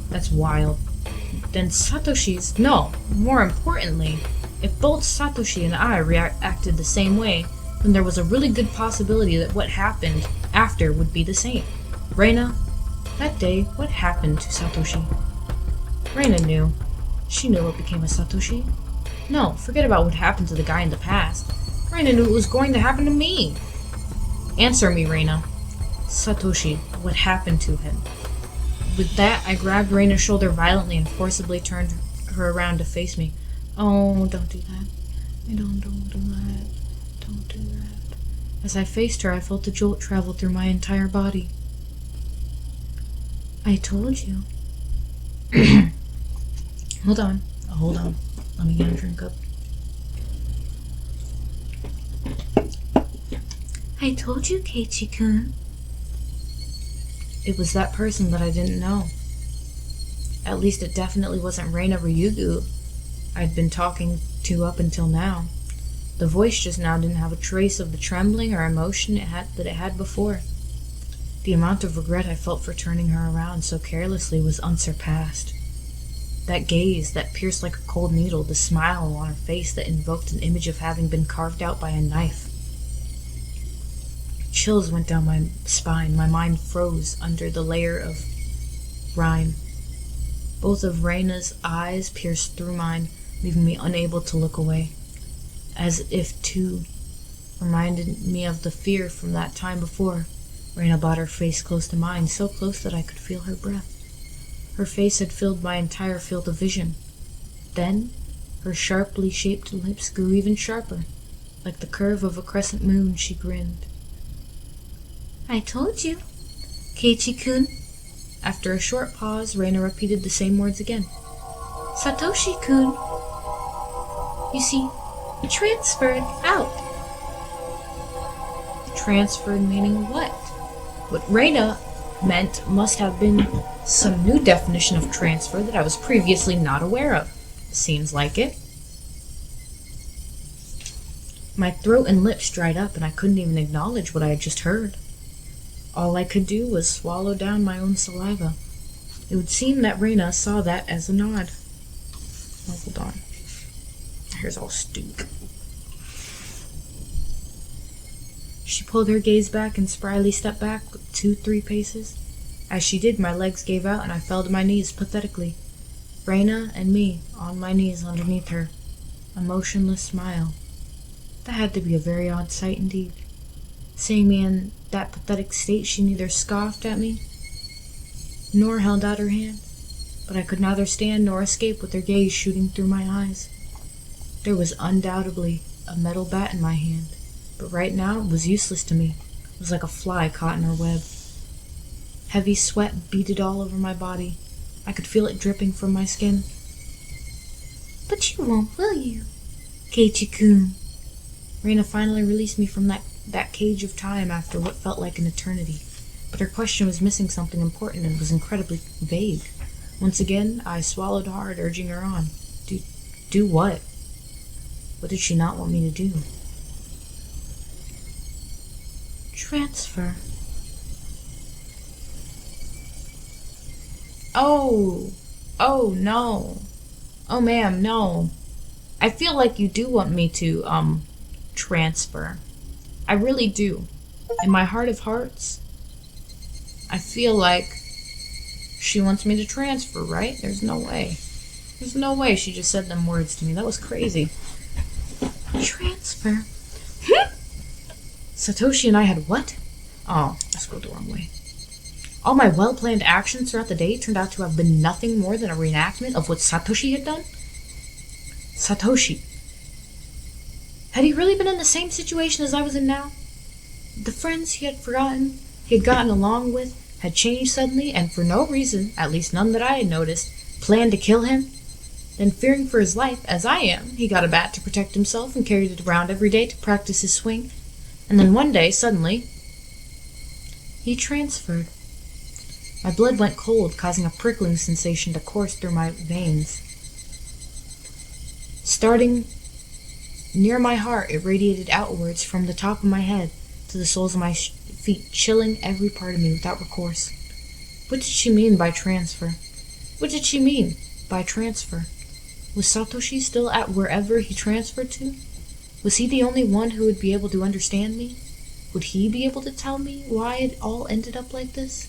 That's wild. Then Satoshi's, no, more importantly, if both Satoshi and I reacted the same way, then there was a really good possibility that what happened after would be the same. Reina, that day, what happened to Satoshi? Reina knew. She knew what became of Satoshi. No, forget about what happened to the guy in the past. Reina knew it was going to happen to me. Answer me, Reina. Satoshi, what happened to him? With that, I grabbed Reina's shoulder violently and forcibly turned her around to face me. Oh, don't do that. Don't do that. Don't do that. As I faced her, I felt a jolt travel through my entire body. I told you. Hold on. Let me get a drink up. I told you, Keiichi-kun. It was that person that I didn't know. At least it definitely wasn't Reina Ryugu I'd been talking to up until now. The voice just now didn't have a trace of the trembling or emotion that it had before. The amount of regret I felt for turning her around so carelessly was unsurpassed. That gaze that pierced like a cold needle, the smile on her face that invoked an image of having been carved out by a knife. Chills went down my spine, my mind froze under the layer of rime. Both of Reina's eyes pierced through mine, leaving me unable to look away. As if, too, reminded me of the fear from that time before. Reina brought her face close to mine, so close that I could feel her breath. Her face had filled my entire field of vision. Then, her sharply shaped lips grew even sharper. Like the curve of a crescent moon, she grinned. I told you, Keiichi-kun. After a short pause, Reina repeated the same words again. Satoshi-kun, you see, he transferred out. Transferred meaning what? What Reina meant must have been some new definition of transfer that I was previously not aware of. Seems like it. My throat and lips dried up, and I couldn't even acknowledge what I had just heard. All I could do was swallow down my own saliva. It would seem that Reina saw that as a nod. Oh, hold on. My hair's all stupid. She pulled her gaze back and spryly stepped back 2-3 paces. As she did, my legs gave out and I fell to my knees pathetically. Reina and me on my knees underneath her. A motionless smile. That had to be a very odd sight indeed. Seeing me in that pathetic state, she neither scoffed at me nor held out her hand, but I could neither stand nor escape with her gaze shooting through my eyes. There was undoubtedly a metal bat in my hand, but right now it was useless to me. It was like a fly caught in her web. Heavy sweat beaded all over my body. I could feel it dripping from my skin. But you won't, will you, Keiichi-kun? Reina finally released me from that cage of time after what felt like an eternity. But her question was missing something important and was incredibly vague. Once again, I swallowed hard, urging her on. Do what? What did she not want me to do? Transfer. Oh no. Oh, ma'am, no. I feel like you do want me to, transfer. I really do. In my heart of hearts, I feel like she wants me to transfer, right? There's no way. There's no way she just said them words to me. That was crazy. Transfer? Satoshi and I had what? Oh, I scrolled the wrong way. All my well-planned actions throughout the day turned out to have been nothing more than a reenactment of what Satoshi had done? Satoshi. Had he really been in the same situation as I was in now? The friends he had gotten along with, had changed suddenly, and for no reason, at least none that I had noticed, planned to kill him? Then, fearing for his life, as I am, he got a bat to protect himself and carried it around every day to practice his swing. And then one day, suddenly, he transferred. My blood went cold, causing a prickling sensation to course through my veins. Starting near my heart, it radiated outwards from the top of my head to the soles of my feet, chilling every part of me without recourse. What did she mean by transfer? What did she mean by transfer? Was Satoshi still at wherever he transferred to? Was he the only one who would be able to understand me? Would he be able to tell me why it all ended up like this?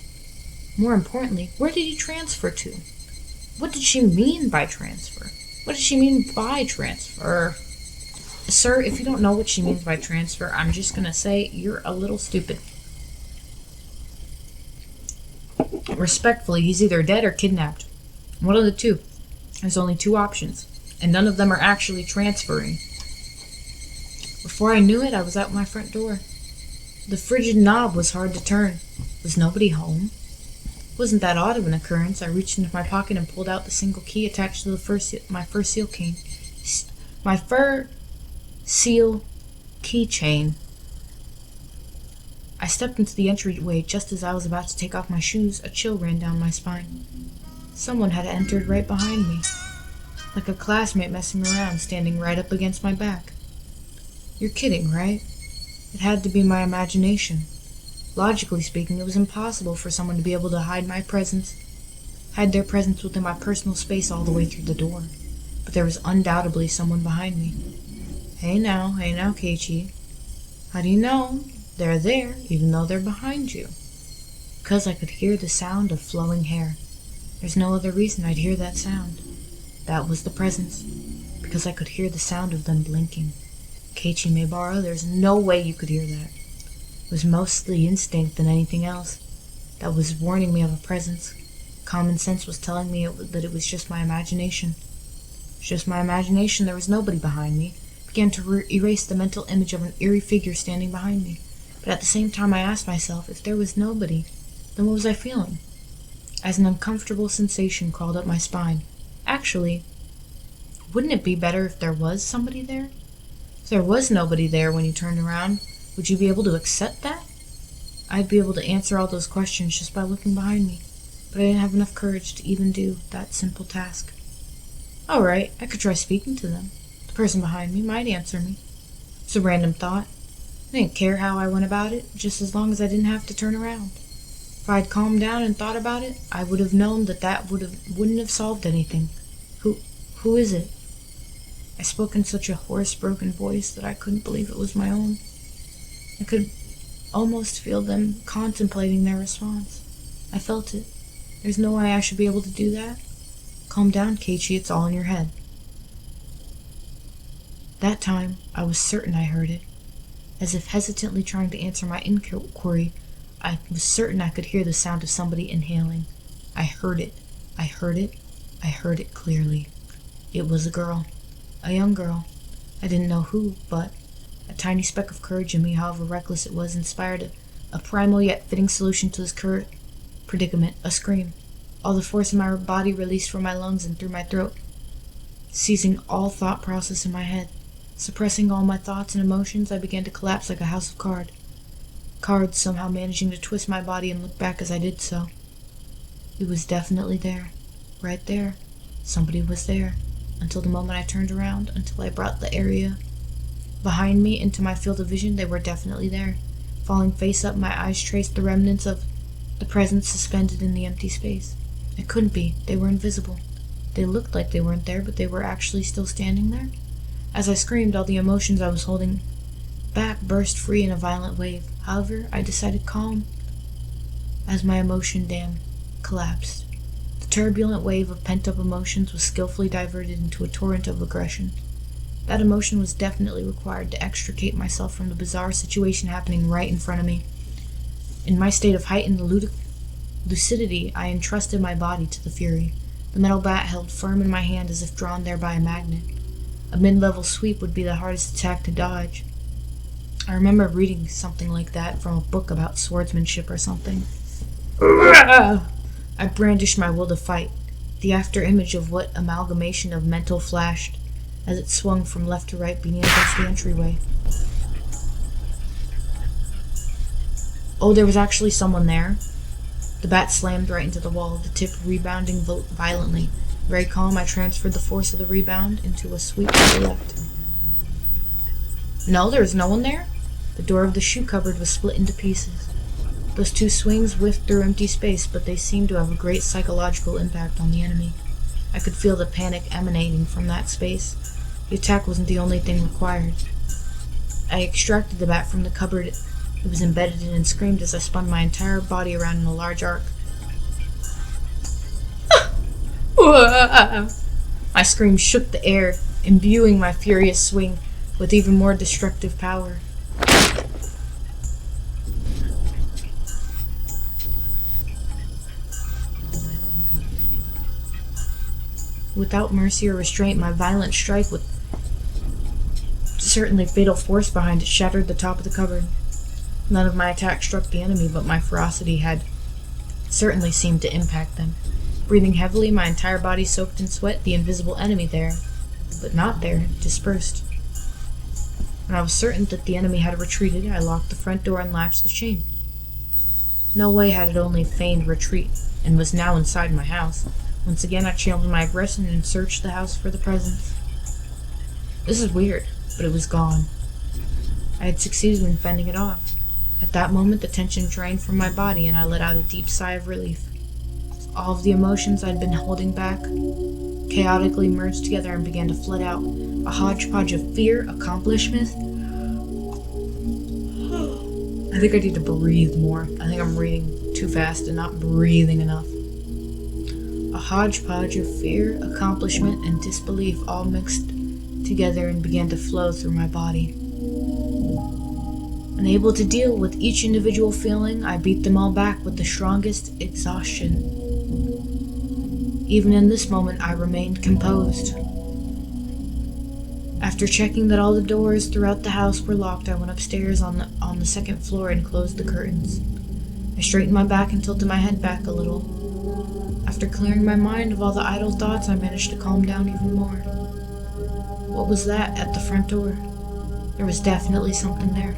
More importantly, where did he transfer to? What did she mean by transfer? What did she mean by transfer? Sir, if you don't know what she means by transfer, I'm just gonna say you're a little stupid. Respectfully, he's either dead or kidnapped. One of the two. There's only 2 options, and none of them are actually transferring. Before I knew it, I was out my front door. The frigid knob was hard to turn. Was nobody home? Wasn't that odd of an occurrence? I reached into my pocket and pulled out the single key attached to my fur seal cane. My fur seal keychain. I stepped into the entryway just as I was about to take off my shoes. A chill ran down my spine. Someone had entered right behind me, like a classmate messing around, standing right up against my back. You're kidding, right? It had to be my imagination. Logically speaking, it was impossible for someone to be able to hide their presence within my personal space all the way through the door. But there was undoubtedly someone behind me. Hey now, Keiichi. How do you know they're there, even though they're behind you? Because I could hear the sound of flowing hair. There's no other reason I'd hear that sound. That was the presence. Because I could hear the sound of them blinking. Keiichi Maebara, there's no way you could hear that. It was mostly instinct than anything else. That was warning me of a presence. Common sense was telling me that it was just my imagination. It was just my imagination. There was nobody behind me. I began to erase the mental image of an eerie figure standing behind me. But at the same time I asked myself, if there was nobody, then what was I feeling? as an uncomfortable sensation crawled up my spine. Actually, wouldn't it be better if there was somebody there? If there was nobody there when you turned around, would you be able to accept that? I'd be able to answer all those questions just by looking behind me, but I didn't have enough courage to even do that simple task. Alright, I could try speaking to them. The person behind me might answer me. It's a random thought. I didn't care how I went about it, just as long as I didn't have to turn around. If I had calmed down and thought about it, I would have known that wouldn't have solved anything. Who is it? I spoke in such a hoarse, broken voice that I couldn't believe it was my own. I could almost feel them contemplating their response. I felt it. There's no way I should be able to do that. Calm down, Keiichi, it's all in your head. That time, I was certain I heard it. As if hesitantly trying to answer my inquiry, I was certain I could hear the sound of somebody inhaling. I heard it. I heard it. I heard it clearly. It was a girl. A young girl. I didn't know who, but a tiny speck of courage in me, however reckless it was, inspired a primal yet fitting solution to this predicament, a scream. All the force in my body released from my lungs and through my throat, seizing all thought process in my head. Suppressing all my thoughts and emotions, I began to collapse like a house of cards, somehow managing to twist my body and look back as I did so. It was definitely there. Right there. Somebody was there. Until the moment I turned around, until I brought the area behind me into my field of vision, they were definitely there. Falling face up, my eyes traced the remnants of the presence suspended in the empty space. It couldn't be. They were invisible. They looked like they weren't there, but they were actually still standing there. As I screamed, all the emotions I was holding back burst free in a violent wave. However, I decided calm as my emotion dam collapsed. The turbulent wave of pent-up emotions was skillfully diverted into a torrent of aggression. That emotion was definitely required to extricate myself from the bizarre situation happening right in front of me. In my state of heightened lucidity, I entrusted my body to the fury. The metal bat held firm in my hand as if drawn there by a magnet. A mid-level sweep would be the hardest attack to dodge. I remember reading something like that from a book about swordsmanship or something. I brandished my will to fight, the after-image of what amalgamation of mental flashed as it swung from left to right, beating against the entryway. Oh, there was actually someone there. The bat slammed right into the wall, the tip rebounding violently. Very calm, I transferred the force of the rebound into a sweep to the left. No, there was no one there. The door of the shoe cupboard was split into pieces. Those two swings whiffed through empty space, but they seemed to have a great psychological impact on the enemy. I could feel the panic emanating from that space. The attack wasn't the only thing required. I extracted the bat from the cupboard it was embedded in and screamed as I spun my entire body around in a large arc. My scream shook the air, imbuing my furious swing with even more destructive power. Without mercy or restraint, my violent strike, with certainly fatal force behind it, shattered the top of the cupboard. None of my attacks struck the enemy, but my ferocity had certainly seemed to impact them. Breathing heavily, my entire body soaked in sweat, the invisible enemy there, but not there, dispersed. When I was certain that the enemy had retreated, I locked the front door and latched the chain. No way had it only feigned retreat, and was now inside my house. Once again, I channeled my aggression and searched the house for the presence. This is weird, but it was gone. I had succeeded in fending it off. At that moment, the tension drained from my body, and I let out a deep sigh of relief. All of the emotions I'd been holding back chaotically merged together and began to flood out, a hodgepodge of fear, accomplishment. I think I need to breathe more. I think I'm reading too fast and not breathing enough. A hodgepodge of fear, accomplishment, and disbelief all mixed together and began to flow through my body. Unable to deal with each individual feeling, I beat them all back with the strongest exhaustion. Even in this moment, I remained composed. After checking that all the doors throughout the house were locked, I went upstairs on the second floor and closed the curtains. I straightened my back and tilted my head back a little. After clearing my mind of all the idle thoughts, I managed to calm down even more. What was that at the front door? There was definitely something there.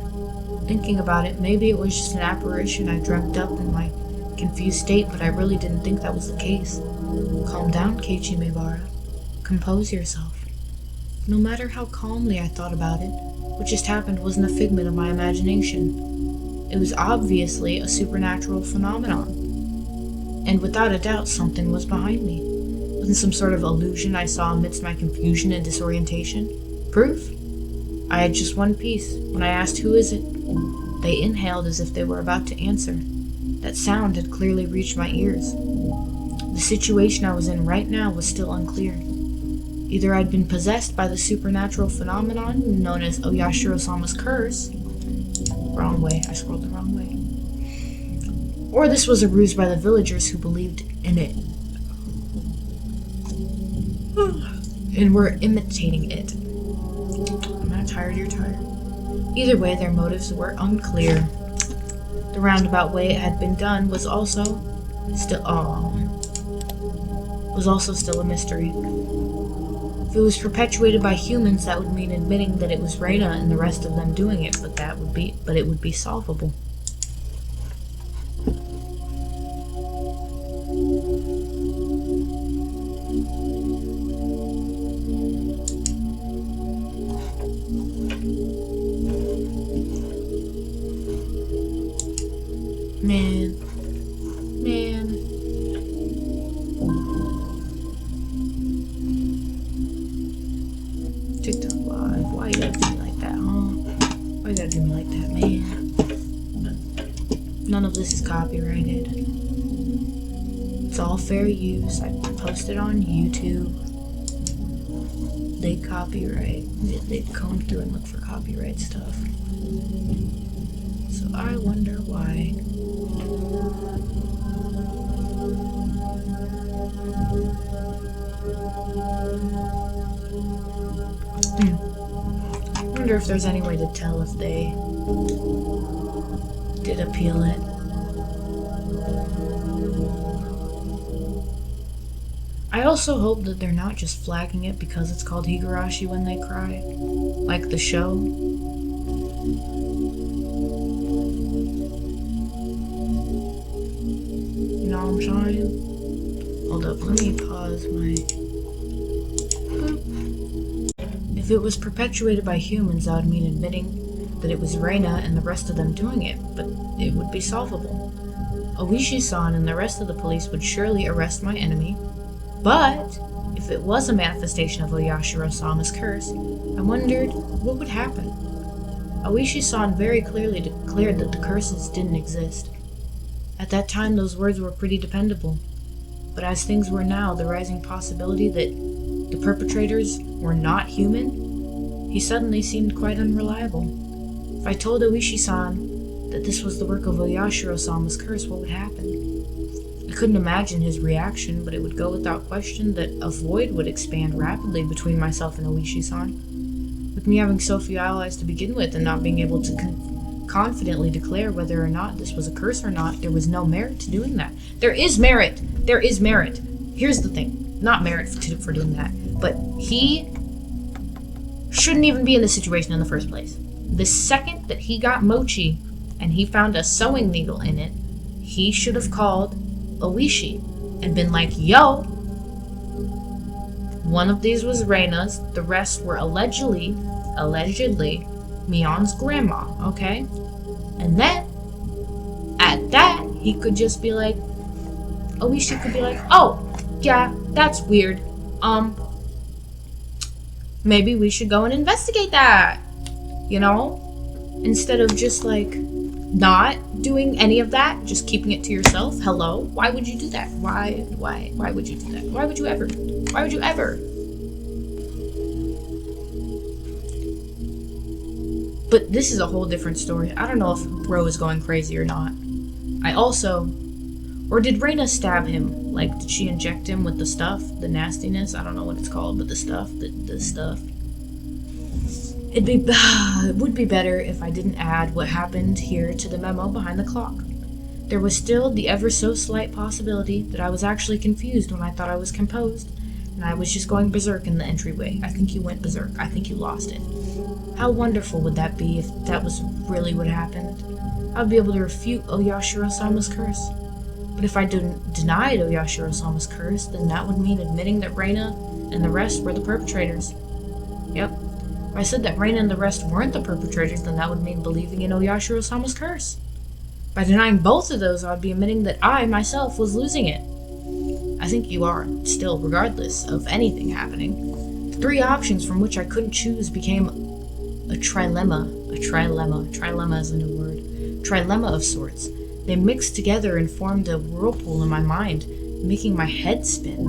Thinking about it, maybe it was just an apparition I dreamt up in my confused state, but I really didn't think that was the case. Calm down, Keiichi Maebara. Compose yourself. No matter how calmly I thought about it, what just happened wasn't a figment of my imagination. It was obviously a supernatural phenomenon. And without a doubt, something was behind me. Wasn't some sort of illusion I saw amidst my confusion and disorientation? Proof? I had just one piece. When I asked, "Who is it?" they inhaled as if they were about to answer. That sound had clearly reached my ears. The situation I was in right now was still unclear. Either I'd been possessed by the supernatural phenomenon known as Oyashiro-sama's curse. Wrong way, I scrolled the wrong way. Or this was a ruse by the villagers who believed in it and were imitating it. I'm not tired, you're tired. Either way, their motives were unclear. The roundabout way it had been done was also still a mystery. If it was perpetuated by humans, that would mean admitting that it was Reina and the rest of them doing it, but it would be solvable. Man. TikTok live. Why you gotta do me like that, huh? Why you gotta do me like that, man? None of this is copyrighted. It's all fair use. I posted on YouTube. They copyright. They comb through and look for copyright stuff. So I wonder why. I wonder if there's any way to tell if they did appeal it. I also hope that they're not just flagging it because it's called Higurashi when they cry, like the show. You know what I'm saying? Hold up, let me pause my... If it was perpetuated by humans, that would mean admitting that it was Reina and the rest of them doing it, but it would be solvable. Oishi-san and the rest of the police would surely arrest my enemy, but if it was a manifestation of Oyashiro-sama's curse, I wondered what would happen. Oishi-san very clearly declared that the curses didn't exist. At that time, those words were pretty dependable, but as things were now, the rising possibility that the perpetrators were not human, he suddenly seemed quite unreliable. If I told Oishi-san that this was the work of Oyashiro-sama's curse, what would happen? I couldn't imagine his reaction, but it would go without question that a void would expand rapidly between myself and Oishi-san. With me having so few allies to begin with and not being able to confidently declare whether or not this was a curse or not, there was no merit to doing that. There is merit! There is merit! Here's the thing. Not merit for doing that, but he shouldn't even be in this situation in the first place. The second that he got mochi and he found a sewing needle in it, he should have called Oishi and been like, "Yo, one of these was Reina's, the rest were allegedly Mion's grandma, okay?" And then at that he could just be like, Oishi could be like, "Oh, yeah, that's weird. Maybe we should go and investigate that." You know? Instead of just like not doing any of that, just keeping it to yourself. Hello? Why would you do that? Why would you do that? Why would you ever? Why would you ever? But this is a whole different story. I don't know if Ro is going crazy or not. Or did Reina stab him? Like, did she inject him with the stuff? The nastiness? I don't know what it's called, but the stuff. The stuff. It would be better if I didn't add what happened here to the memo behind the clock. There was still the ever so slight possibility that I was actually confused when I thought I was composed, and I was just going berserk in the entryway. I think you went berserk. I think you lost it. How wonderful would that be if that was really what happened? I'd be able to refute Oyashiro-sama's curse. But if I denied Oyashiro-sama's curse, then that would mean admitting that Reina and the rest were the perpetrators. Yep. If I said that Reina and the rest weren't the perpetrators, then that would mean believing in Oyashiro-sama's curse. By denying both of those, I would be admitting that I, myself, was losing it. I think you are, still, regardless of anything happening. 3 options from which I couldn't choose became a trilemma. Trilemma is a new word. Trilemma of sorts. They mixed together and formed a whirlpool in my mind, making my head spin.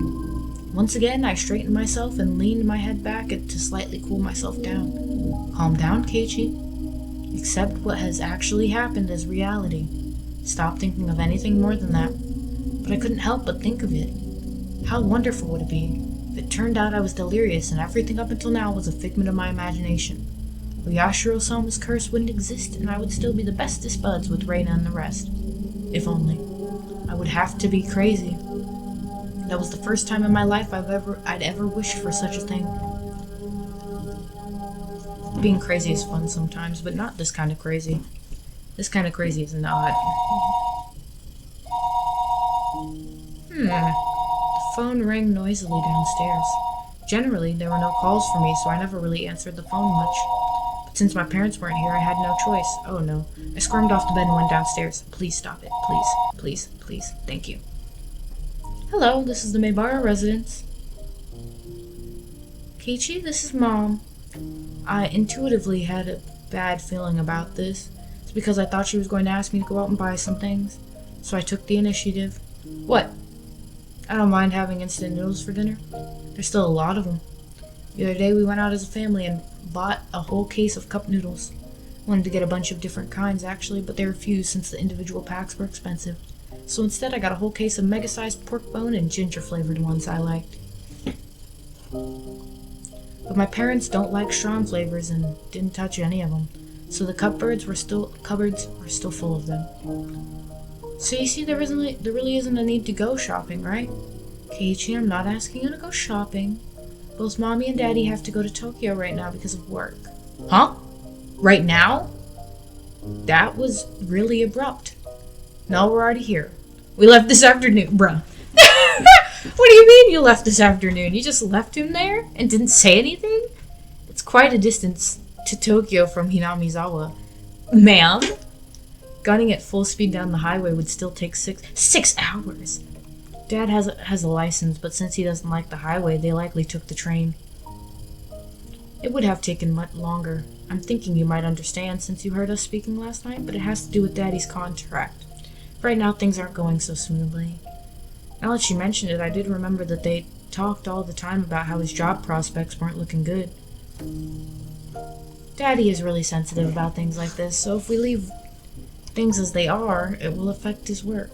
Once again, I straightened myself and leaned my head back to slightly cool myself down. Calm down, Keiichi. Accept what has actually happened as reality. Stop thinking of anything more than that. But I couldn't help but think of it. How wonderful would it be if it turned out I was delirious and everything up until now was a figment of my imagination? Oyashiro-sama's curse wouldn't exist and I would still be the bestest buds with Reina and the rest. If only. I would have to be crazy. That was the first time in my life I'd ever wished for such a thing. Being crazy is fun sometimes, but not this kind of crazy. This kind of crazy is not. The phone rang noisily downstairs. Generally, there were no calls for me, so I never really answered the phone much. But since my parents weren't here, I had no choice. Oh no. I squirmed off the bed and went downstairs. Please stop it. Please. Please. Please. Thank you. Hello, this is the Maybara residence. Keiichi, this is Mom. I intuitively had a bad feeling about this. It's because I thought she was going to ask me to go out and buy some things. So I took the initiative. What? I don't mind having instant noodles for dinner. There's still a lot of them. The other day we went out as a family and bought a whole case of cup noodles. Wanted to get a bunch of different kinds actually, but they refused since the individual packs were expensive. So instead I got a whole case of mega-sized pork bone and ginger flavored ones I liked. But my parents don't like strong flavors and didn't touch any of them. So the cupboards were still full of them. So you see, there really isn't a need to go shopping, right? Keiichi, I'm not asking you to go shopping. Both Mommy and Daddy have to go to Tokyo right now because of work. Huh? Right now? That was really abrupt. No, we're already here. We left this afternoon, bruh. What do you mean you left this afternoon? You just left him there and didn't say anything? It's quite a distance to Tokyo from Hinamizawa. Ma'am? Gunning at full speed down the highway would still take 6 hours. Dad has a license, but since he doesn't like the highway, they likely took the train. It would have taken much longer. I'm thinking you might understand since you heard us speaking last night, but it has to do with Daddy's contract. Right now, things aren't going so smoothly. Now that she mentioned it, I did remember that they talked all the time about how his job prospects weren't looking good. Daddy is really sensitive about things like this, so if we leave things as they are, it will affect his work.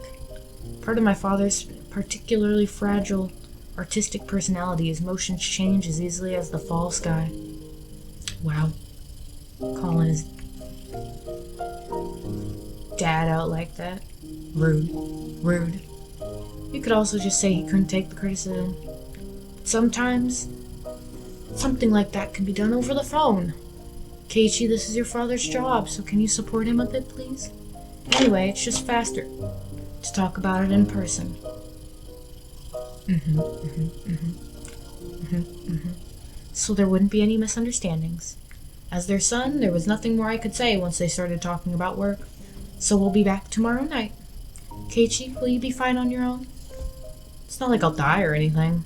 Part of my father's particularly fragile artistic personality is motions change as easily as the fall sky. Wow. Calling his dad out like that. Rude. Rude. You could also just say he couldn't take the criticism. But sometimes, something like that can be done over the phone. Keiichi, this is your father's job, so can you support him a bit, please? Anyway, it's just faster to talk about it in person. So there wouldn't be any misunderstandings. As their son, there was nothing more I could say once they started talking about work. So we'll be back tomorrow night. Keiichi, will you be fine on your own? It's not like I'll die or anything.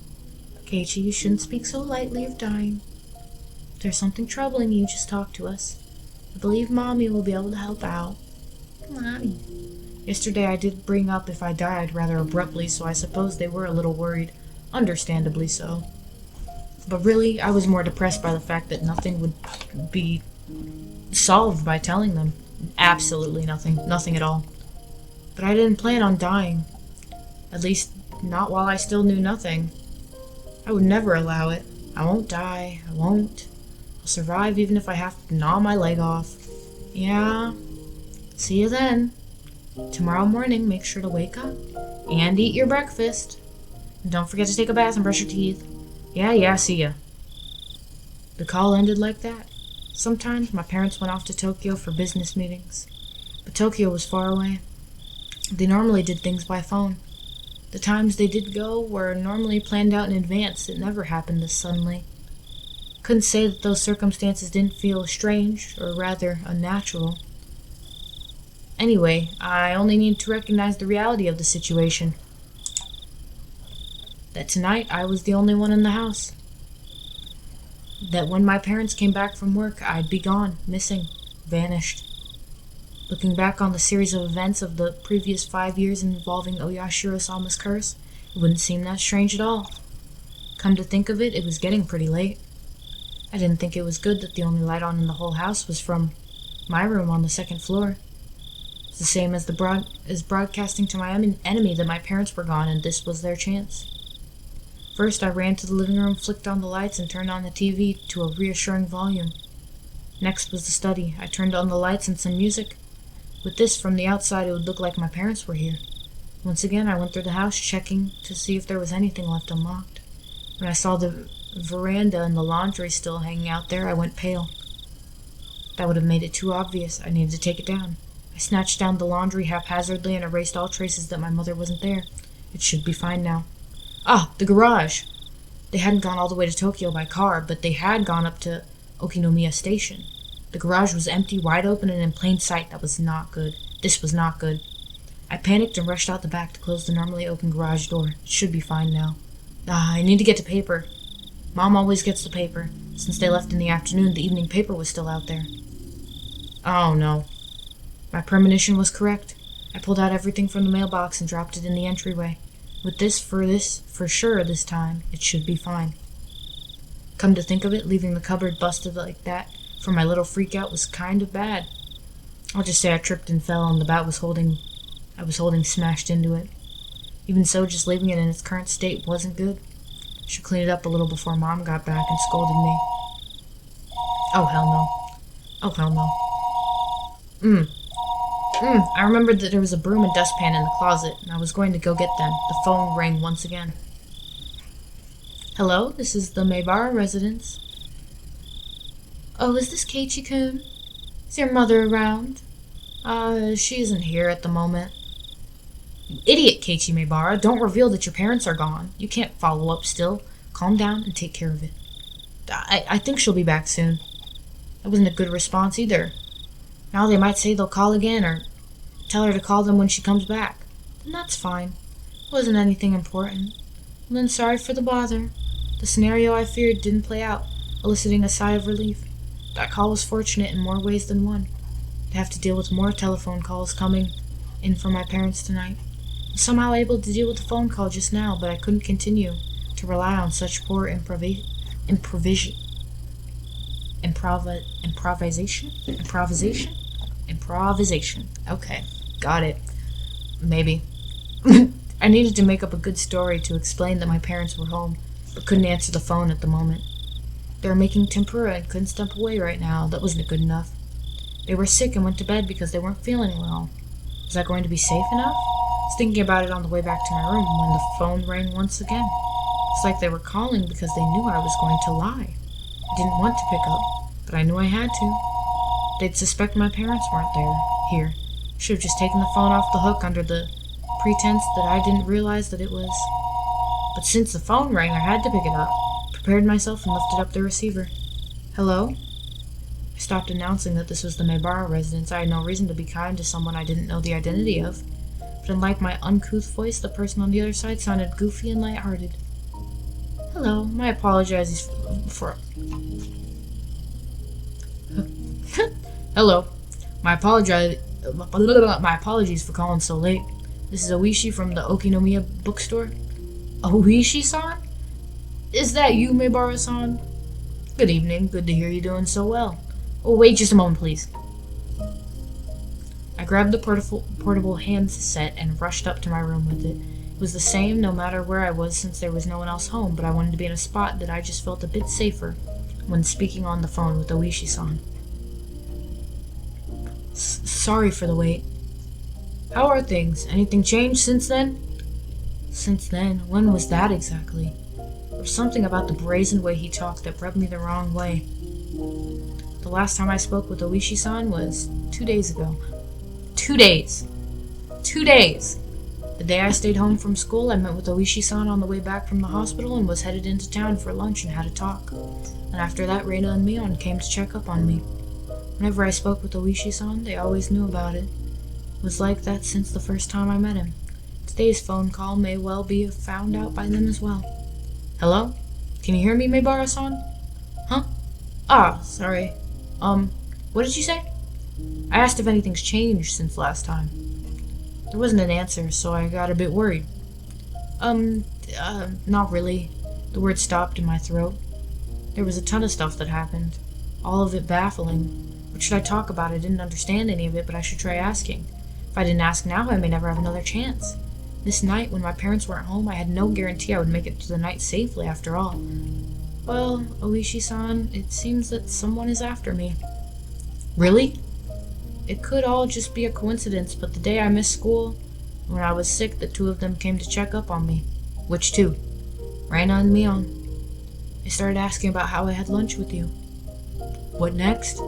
Keiichi, you shouldn't speak so lightly of dying. If there's something troubling you, just talk to us. I believe Mommy will be able to help out. Mommy. Yesterday I did bring up if I died rather abruptly, so I suppose they were a little worried. Understandably so. But really, I was more depressed by the fact that nothing would be solved by telling them. Absolutely nothing. Nothing at all. But I didn't plan on dying. At least, not while I still knew nothing. I would never allow it. I won't die. I won't. I'll survive even if I have to gnaw my leg off. Yeah. See you then. Tomorrow morning, make sure to wake up and eat your breakfast. And don't forget to take a bath and brush your teeth. Yeah, see ya. The call ended like that. Sometimes my parents went off to Tokyo for business meetings, but Tokyo was far away. They normally did things by phone. The times they did go were normally planned out in advance. It never happened this suddenly. Couldn't say that those circumstances didn't feel strange, or rather unnatural. Anyway, I only need to recognize the reality of the situation. That tonight I was the only one in the house. That when my parents came back from work, I'd be gone, missing, vanished. Looking back on the series of events of the previous 5 years involving Oyashiro-sama's curse, it wouldn't seem that strange at all. Come to think of it, it was getting pretty late. I didn't think it was good that the only light on in the whole house was from my room on the second floor. It's the same as broadcasting to my enemy that my parents were gone and this was their chance. First, I ran to the living room, flicked on the lights, and turned on the TV to a reassuring volume. Next was the study. I turned on the lights and some music. With this, from the outside, it would look like my parents were here. Once again, I went through the house, checking to see if there was anything left unlocked. When I saw the veranda and the laundry still hanging out there, I went pale. That would have made it too obvious. I needed to take it down. I snatched down the laundry haphazardly and erased all traces that my mother wasn't there. It should be fine now. Ah, the garage! They hadn't gone all the way to Tokyo by car, but they had gone up to Okinomiya Station. The garage was empty, wide open, and in plain sight. That was not good. This was not good. I panicked and rushed out the back to close the normally open garage door. It should be fine now. I need to get to paper. Mom always gets the paper. Since they left in the afternoon, the evening paper was still out there. Oh, no. My premonition was correct. I pulled out everything from the mailbox and dropped it in the entryway. With this, for sure this time, it should be fine. Come to think of it, leaving the cupboard busted like that for my little freak-out was kind of bad. I'll just say I tripped and fell and the bat I was holding smashed into it. Even so, just leaving it in its current state wasn't good. I should clean it up a little before Mom got back and scolded me. Oh, hell no. Oh, hell no. I remembered that there was a broom and dustpan in the closet, and I was going to go get them. The phone rang once again. Hello, this is the Maebara residence. Oh, is this Keiichi-kun? Is your mother around? She isn't here at the moment. You idiot, Keiichi Maebara. Don't reveal that your parents are gone. You can't follow up still. Calm down and take care of it. I think she'll be back soon. That wasn't a good response either. Now they might say they'll call again or tell her to call them when she comes back. Then that's fine. It wasn't anything important. And then sorry for the bother. The scenario I feared didn't play out, eliciting a sigh of relief. That call was fortunate in more ways than one. I'd have to deal with more telephone calls coming in from my parents tonight. I was somehow able to deal with the phone call just now, but I couldn't continue to rely on such poor improvisation. Okay, got it. Maybe. I needed to make up a good story to explain that my parents were home, but couldn't answer the phone at the moment. They were making tempura and couldn't step away right now. That wasn't good enough. They were sick and went to bed because they weren't feeling well. Was that going to be safe enough? I was thinking about it on the way back to my room when the phone rang once again. It's like they were calling because they knew I was going to lie. I didn't want to pick up, but I knew I had to. They'd suspect my parents weren't here. Should have just taken the phone off the hook under the pretense that I didn't realize that it was. But since the phone rang, I had to pick it up, prepared myself and lifted up the receiver. Hello? I stopped announcing that this was the Maebara residence. I had no reason to be kind to someone I didn't know the identity of. But unlike my uncouth voice, the person on the other side sounded goofy and lighthearted. Hello, my apologies for... Hello. My apologies for calling so late. This is Oishi from the Okinomiya bookstore. Oishi-san? Is that you, Maebara-san? Good evening. Good to hear you doing so well. Oh, wait just a moment, please. I grabbed the portable handset and rushed up to my room with it. It was the same no matter where I was since there was no one else home, but I wanted to be in a spot that I just felt a bit safer when speaking on the phone with Oishi-san. Sorry for the wait. How are things? Anything changed since then? Since then? When was that exactly? There was something about the brazen way he talked that rubbed me the wrong way. The last time I spoke with Oishi-san was 2 days ago. 2 days! 2 days! The day I stayed home from school, I met with Oishi-san on the way back from the hospital and was headed into town for lunch and had a talk. And after that, Reina and Mion came to check up on me. Whenever I spoke with Oishi-san, they always knew about it. It was like that since the first time I met him. Today's phone call may well be found out by them as well. Hello? Can you hear me, Maebara-san? Huh? Ah, sorry. What did you say? I asked if anything's changed since last time. There wasn't an answer, so I got a bit worried. Not really. The word stopped in my throat. There was a ton of stuff that happened. All of it baffling. What should I talk about? I didn't understand any of it, but I should try asking. If I didn't ask now, I may never have another chance. This night, when my parents weren't home, I had no guarantee I would make it through the night safely after all. Well, Oishi-san, it seems that someone is after me. Really? It could all just be a coincidence, but the day I missed school, when I was sick, the two of them came to check up on me. Which two? Reina and Mion. They started asking about how I had lunch with you. What next?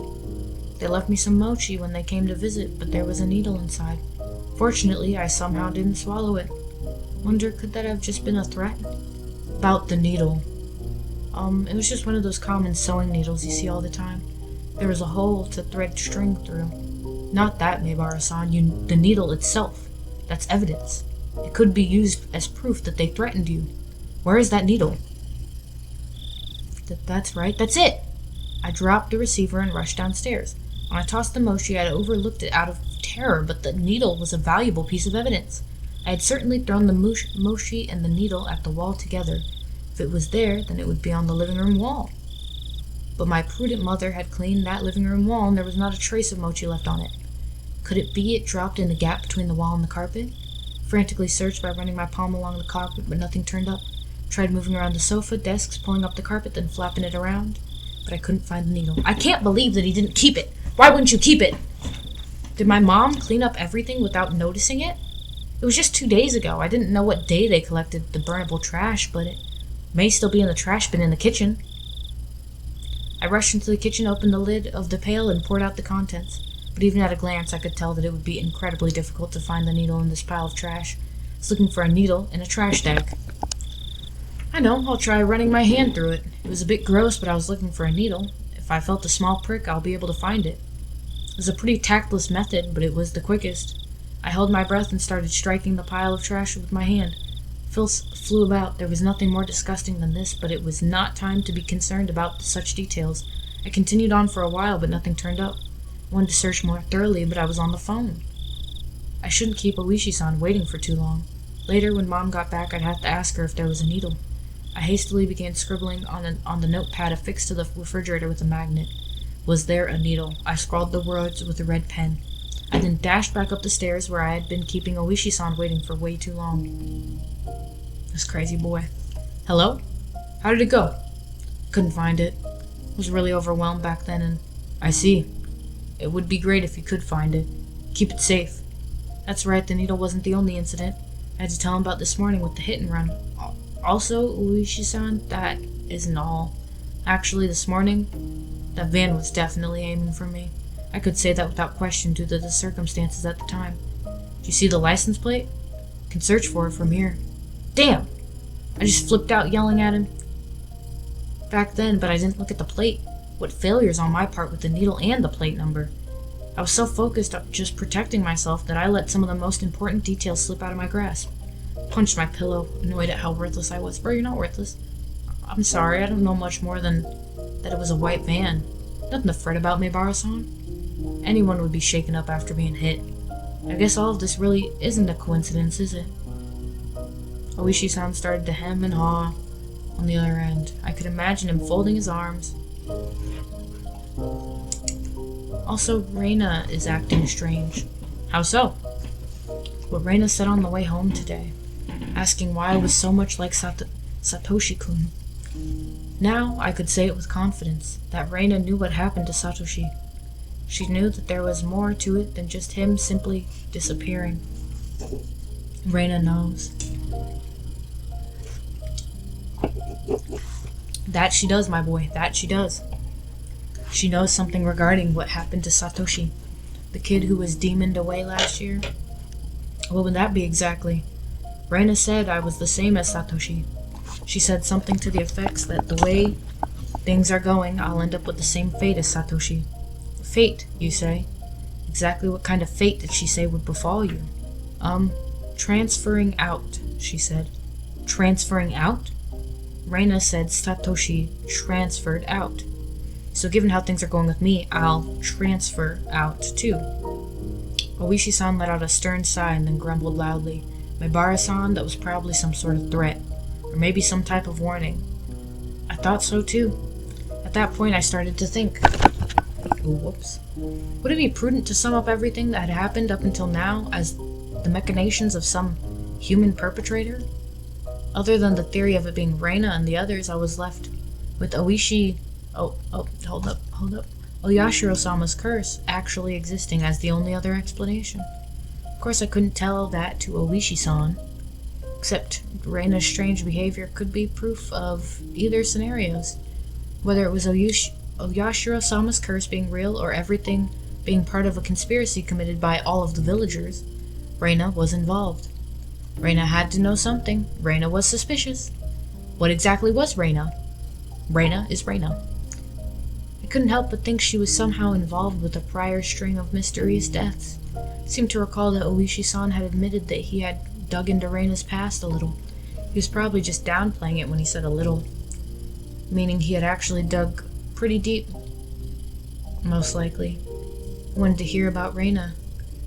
They left me some mochi when they came to visit, but there was a needle inside. Fortunately, I somehow didn't swallow it. Wonder, could that have just been a threat? About the needle. It was just one of those common sewing needles you see all the time. There was a hole to thread string through. Not that, Maebara-san, the needle itself. That's evidence. It could be used as proof that they threatened you. Where is that needle? That's right, that's it! I dropped the receiver and rushed downstairs. When I tossed the mochi, I had overlooked it out of terror, but the needle was a valuable piece of evidence. I had certainly thrown the mochi and the needle at the wall together. If it was there, then it would be on the living room wall. But my prudent mother had cleaned that living room wall, and there was not a trace of mochi left on it. Could it be it dropped in the gap between the wall and the carpet? Frantically searched by running my palm along the carpet, but nothing turned up. Tried moving around the sofa, desks, pulling up the carpet, then flapping it around. But I couldn't find the needle. I can't believe that he didn't keep it! Why wouldn't you keep it? Did my mom clean up everything without noticing it? It was just 2 days ago. I didn't know what day they collected the burnable trash, but it may still be in the trash bin in the kitchen. I rushed into the kitchen, opened the lid of the pail, and poured out the contents. But even at a glance, I could tell that it would be incredibly difficult to find the needle in this pile of trash. I was looking for a needle in a trash bag. I know, I'll try running my hand through it. It was a bit gross, but I was looking for a needle. If I felt a small prick, I'll be able to find it. It was a pretty tactless method, but it was the quickest. I held my breath and started striking the pile of trash with my hand. Filth flew about. There was nothing more disgusting than this, but it was not time to be concerned about such details. I continued on for a while, but nothing turned up. I wanted to search more thoroughly, but I was on the phone. I shouldn't keep Oishi-san waiting for too long. Later, when Mom got back, I'd have to ask her if there was a needle. I hastily began scribbling on the notepad affixed to the refrigerator with a magnet. Was there a needle? I scrawled the words with a red pen. I then dashed back up the stairs where I had been keeping Oishi-san waiting for way too long. This crazy boy. Hello? How did it go? Couldn't find it. I was really overwhelmed back then, and I see. It would be great if you could find it. Keep it safe. That's right, the needle wasn't the only incident. I had to tell him about this morning with the hit and run. Also, Oishi-san, that isn't all. Actually, this morning, that van was definitely aiming for me. I could say that without question due to the circumstances at the time. Do you see the license plate? I can search for it from here. Damn! I just flipped out yelling at him back then, but I didn't look at the plate. What failures on my part with the needle and the plate number. I was so focused on just protecting myself that I let some of the most important details slip out of my grasp. Punched my pillow, annoyed at how worthless I was. Bro, you're not worthless. I'm sorry, I don't know much more than that it was a white van. Nothing to fret about, Maebara-san. Anyone would be shaken up after being hit. I guess all of this really isn't a coincidence, is it? Oishi-san started to hem and haw on the other end. I could imagine him folding his arms. Also, Reina is acting strange. How so? What Reina said on the way home today, asking why I was so much like Satoshi-kun. Now I could say it with confidence, that Reina knew what happened to Satoshi. She knew that there was more to it than just him simply disappearing. Reina knows. That she does, my boy. That she does. She knows something regarding what happened to Satoshi, the kid who was demoned away last year. What would that be exactly? Reina said I was the same as Satoshi. She said something to the effects that the way things are going, I'll end up with the same fate as Satoshi. Fate, you say? Exactly what kind of fate did she say would befall you? Transferring out, she said. Transferring out? Reina said Satoshi transferred out. So given how things are going with me, I'll transfer out too. Oishi-san let out a stern sigh and then grumbled loudly. Maibara-san, that was probably some sort of threat. Or maybe some type of warning. I thought so too. At that point I started to think. Whoops. Would it be prudent to sum up everything that had happened up until now as the machinations of some human perpetrator? Other than the theory of it being Reina and the others, I was left with hold up. Oyashiro-sama's curse actually existing as the only other explanation. Of course I couldn't tell that to Oishi-san, except Reina's strange behavior could be proof of either scenarios. Whether it was Oyashiro-sama's curse being real or everything being part of a conspiracy committed by all of the villagers, Reina was involved. Reina had to know something. Reina was suspicious. What exactly was Reina? Reina is Reina. I couldn't help but think she was somehow involved with a prior string of mysterious deaths. I seemed to recall that Oishi-san had admitted that he had dug into Reina's past a little. He was probably just downplaying it when he said a little, meaning he had actually dug pretty deep. Most likely. Wanted to hear about Reina.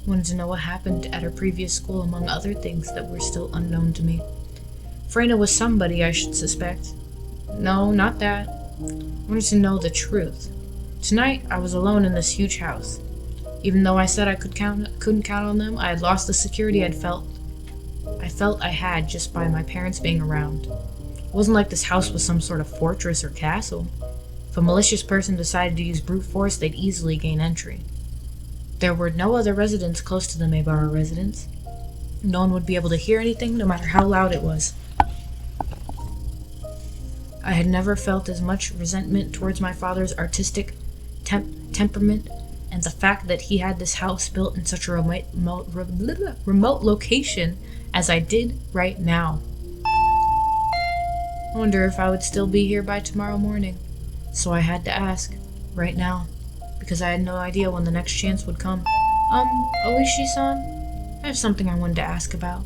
Wanted to know what happened at her previous school, among other things that were still unknown to me. Reina was somebody, I should suspect. No, not that. I wanted to know the truth. Tonight, I was alone in this huge house. Even though I said I couldn't count on them, I had lost the security I felt I had just by my parents being around. It wasn't like this house was some sort of fortress or castle. If a malicious person decided to use brute force, they'd easily gain entry. There were no other residents close to the Maibara residence. No one would be able to hear anything, no matter how loud it was. I had never felt as much resentment towards my father's artistic temperament and the fact that he had this house built in such a remote location as I did right now. I wonder if I would still be here by tomorrow morning. So I had to ask, right now, because I had no idea when the next chance would come. Oishi-san, I have something I wanted to ask about.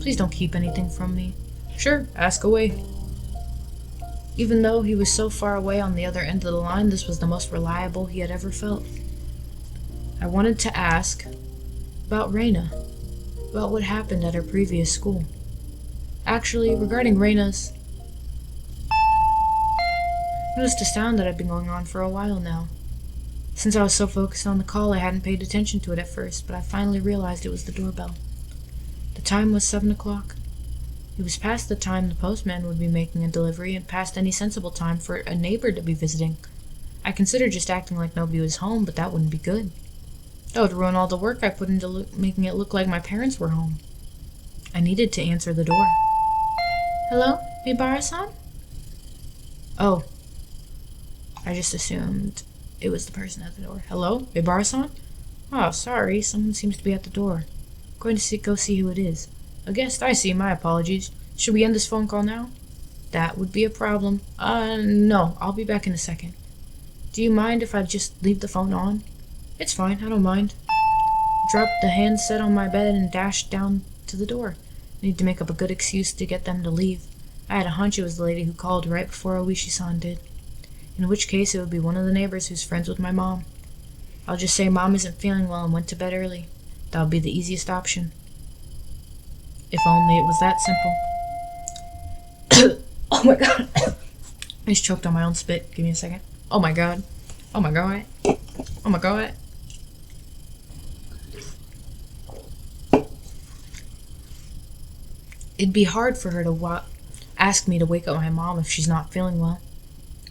Please don't keep anything from me. Sure, ask away. Even though he was so far away on the other end of the line, this was the most reliable he had ever felt. I wanted to ask about Reina, about what happened at her previous school. Actually, regarding Reina's... I noticed a sound that had been going on for a while now. Since I was so focused on the call, I hadn't paid attention to it at first, but I finally realized it was the doorbell. The time was 7 o'clock. It was past the time the postman would be making a delivery and past any sensible time for a neighbor to be visiting. I considered just acting like nobody was home, but that wouldn't be good. That would ruin all the work I put into making it look like my parents were home. I needed to answer the door. Hello, Maibara-san? Oh. I just assumed it was the person at the door. Hello, Maibara-san? Oh, sorry, someone seems to be at the door. Going to go see who it is. A guest, I see, my apologies. Should we end this phone call now? That would be a problem. No, I'll be back in a second. Do you mind if I just leave the phone on? It's fine, I don't mind. Dropped the handset on my bed and dashed down to the door. Need to make up a good excuse to get them to leave. I had a hunch it was the lady who called right before Oishi-san did. In which case it would be one of the neighbors who's friends with my mom. I'll just say Mom isn't feeling well and went to bed early. That would be the easiest option. If only it was that simple. Oh my god. I just choked on my own spit. Give me a second. Oh my god. Oh my god. Oh my god. It'd be hard for her to ask me to wake up my mom if she's not feeling well.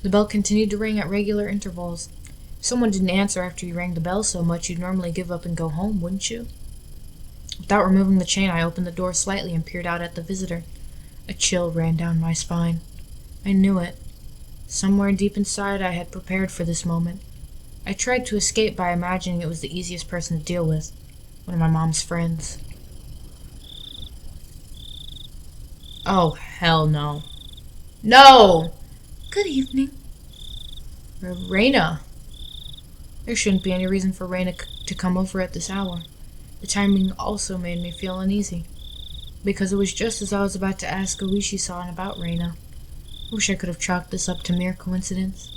The bell continued to ring at regular intervals. If someone didn't answer after you rang the bell so much, you'd normally give up and go home, wouldn't you? Without removing the chain, I opened the door slightly and peered out at the visitor. A chill ran down my spine. I knew it. Somewhere deep inside, I had prepared for this moment. I tried to escape by imagining it was the easiest person to deal with, one of my mom's friends. Oh, hell no. No! Good evening. Raina. There shouldn't be any reason for Raina to come over at this hour. The timing also made me feel uneasy, because it was just as I was about to ask Higurashi-san about Raina. I wish I could have chalked this up to mere coincidence,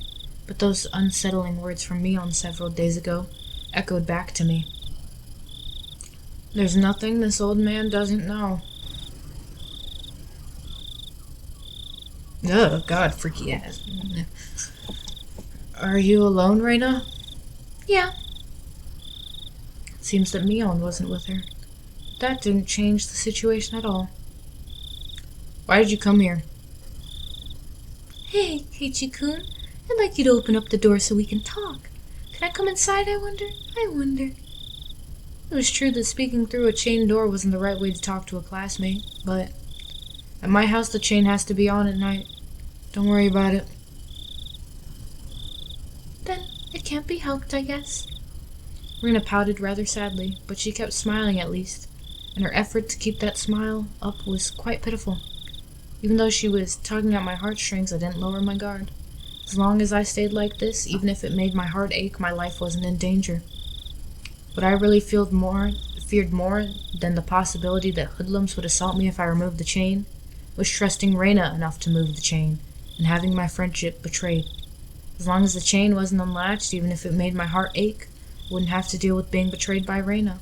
but those unsettling words from Mion several days ago echoed back to me. There's nothing this old man doesn't know. Oh, God, freaky ass. Are you alone, Raina? Yeah. It seems that Mion wasn't with her. That didn't change the situation at all. Why did you come here? Hey, Keiichi-kun. I'd like you to open up the door so we can talk. Can I come inside, I wonder? It was true that speaking through a chain door wasn't the right way to talk to a classmate, but at my house the chain has to be on at night. Don't worry about it. Then it can't be helped, I guess. Rena pouted rather sadly, but she kept smiling at least, and her effort to keep that smile up was quite pitiful. Even though she was tugging at my heartstrings, I didn't lower my guard. As long as I stayed like this, even if it made my heart ache, my life wasn't in danger. What I really feared more than the possibility that hoodlums would assault me if I removed the chain was trusting Raina enough to move the chain and having my friendship betrayed. As long as the chain wasn't unlatched, even if it made my heart ache, I wouldn't have to deal with being betrayed by Raina.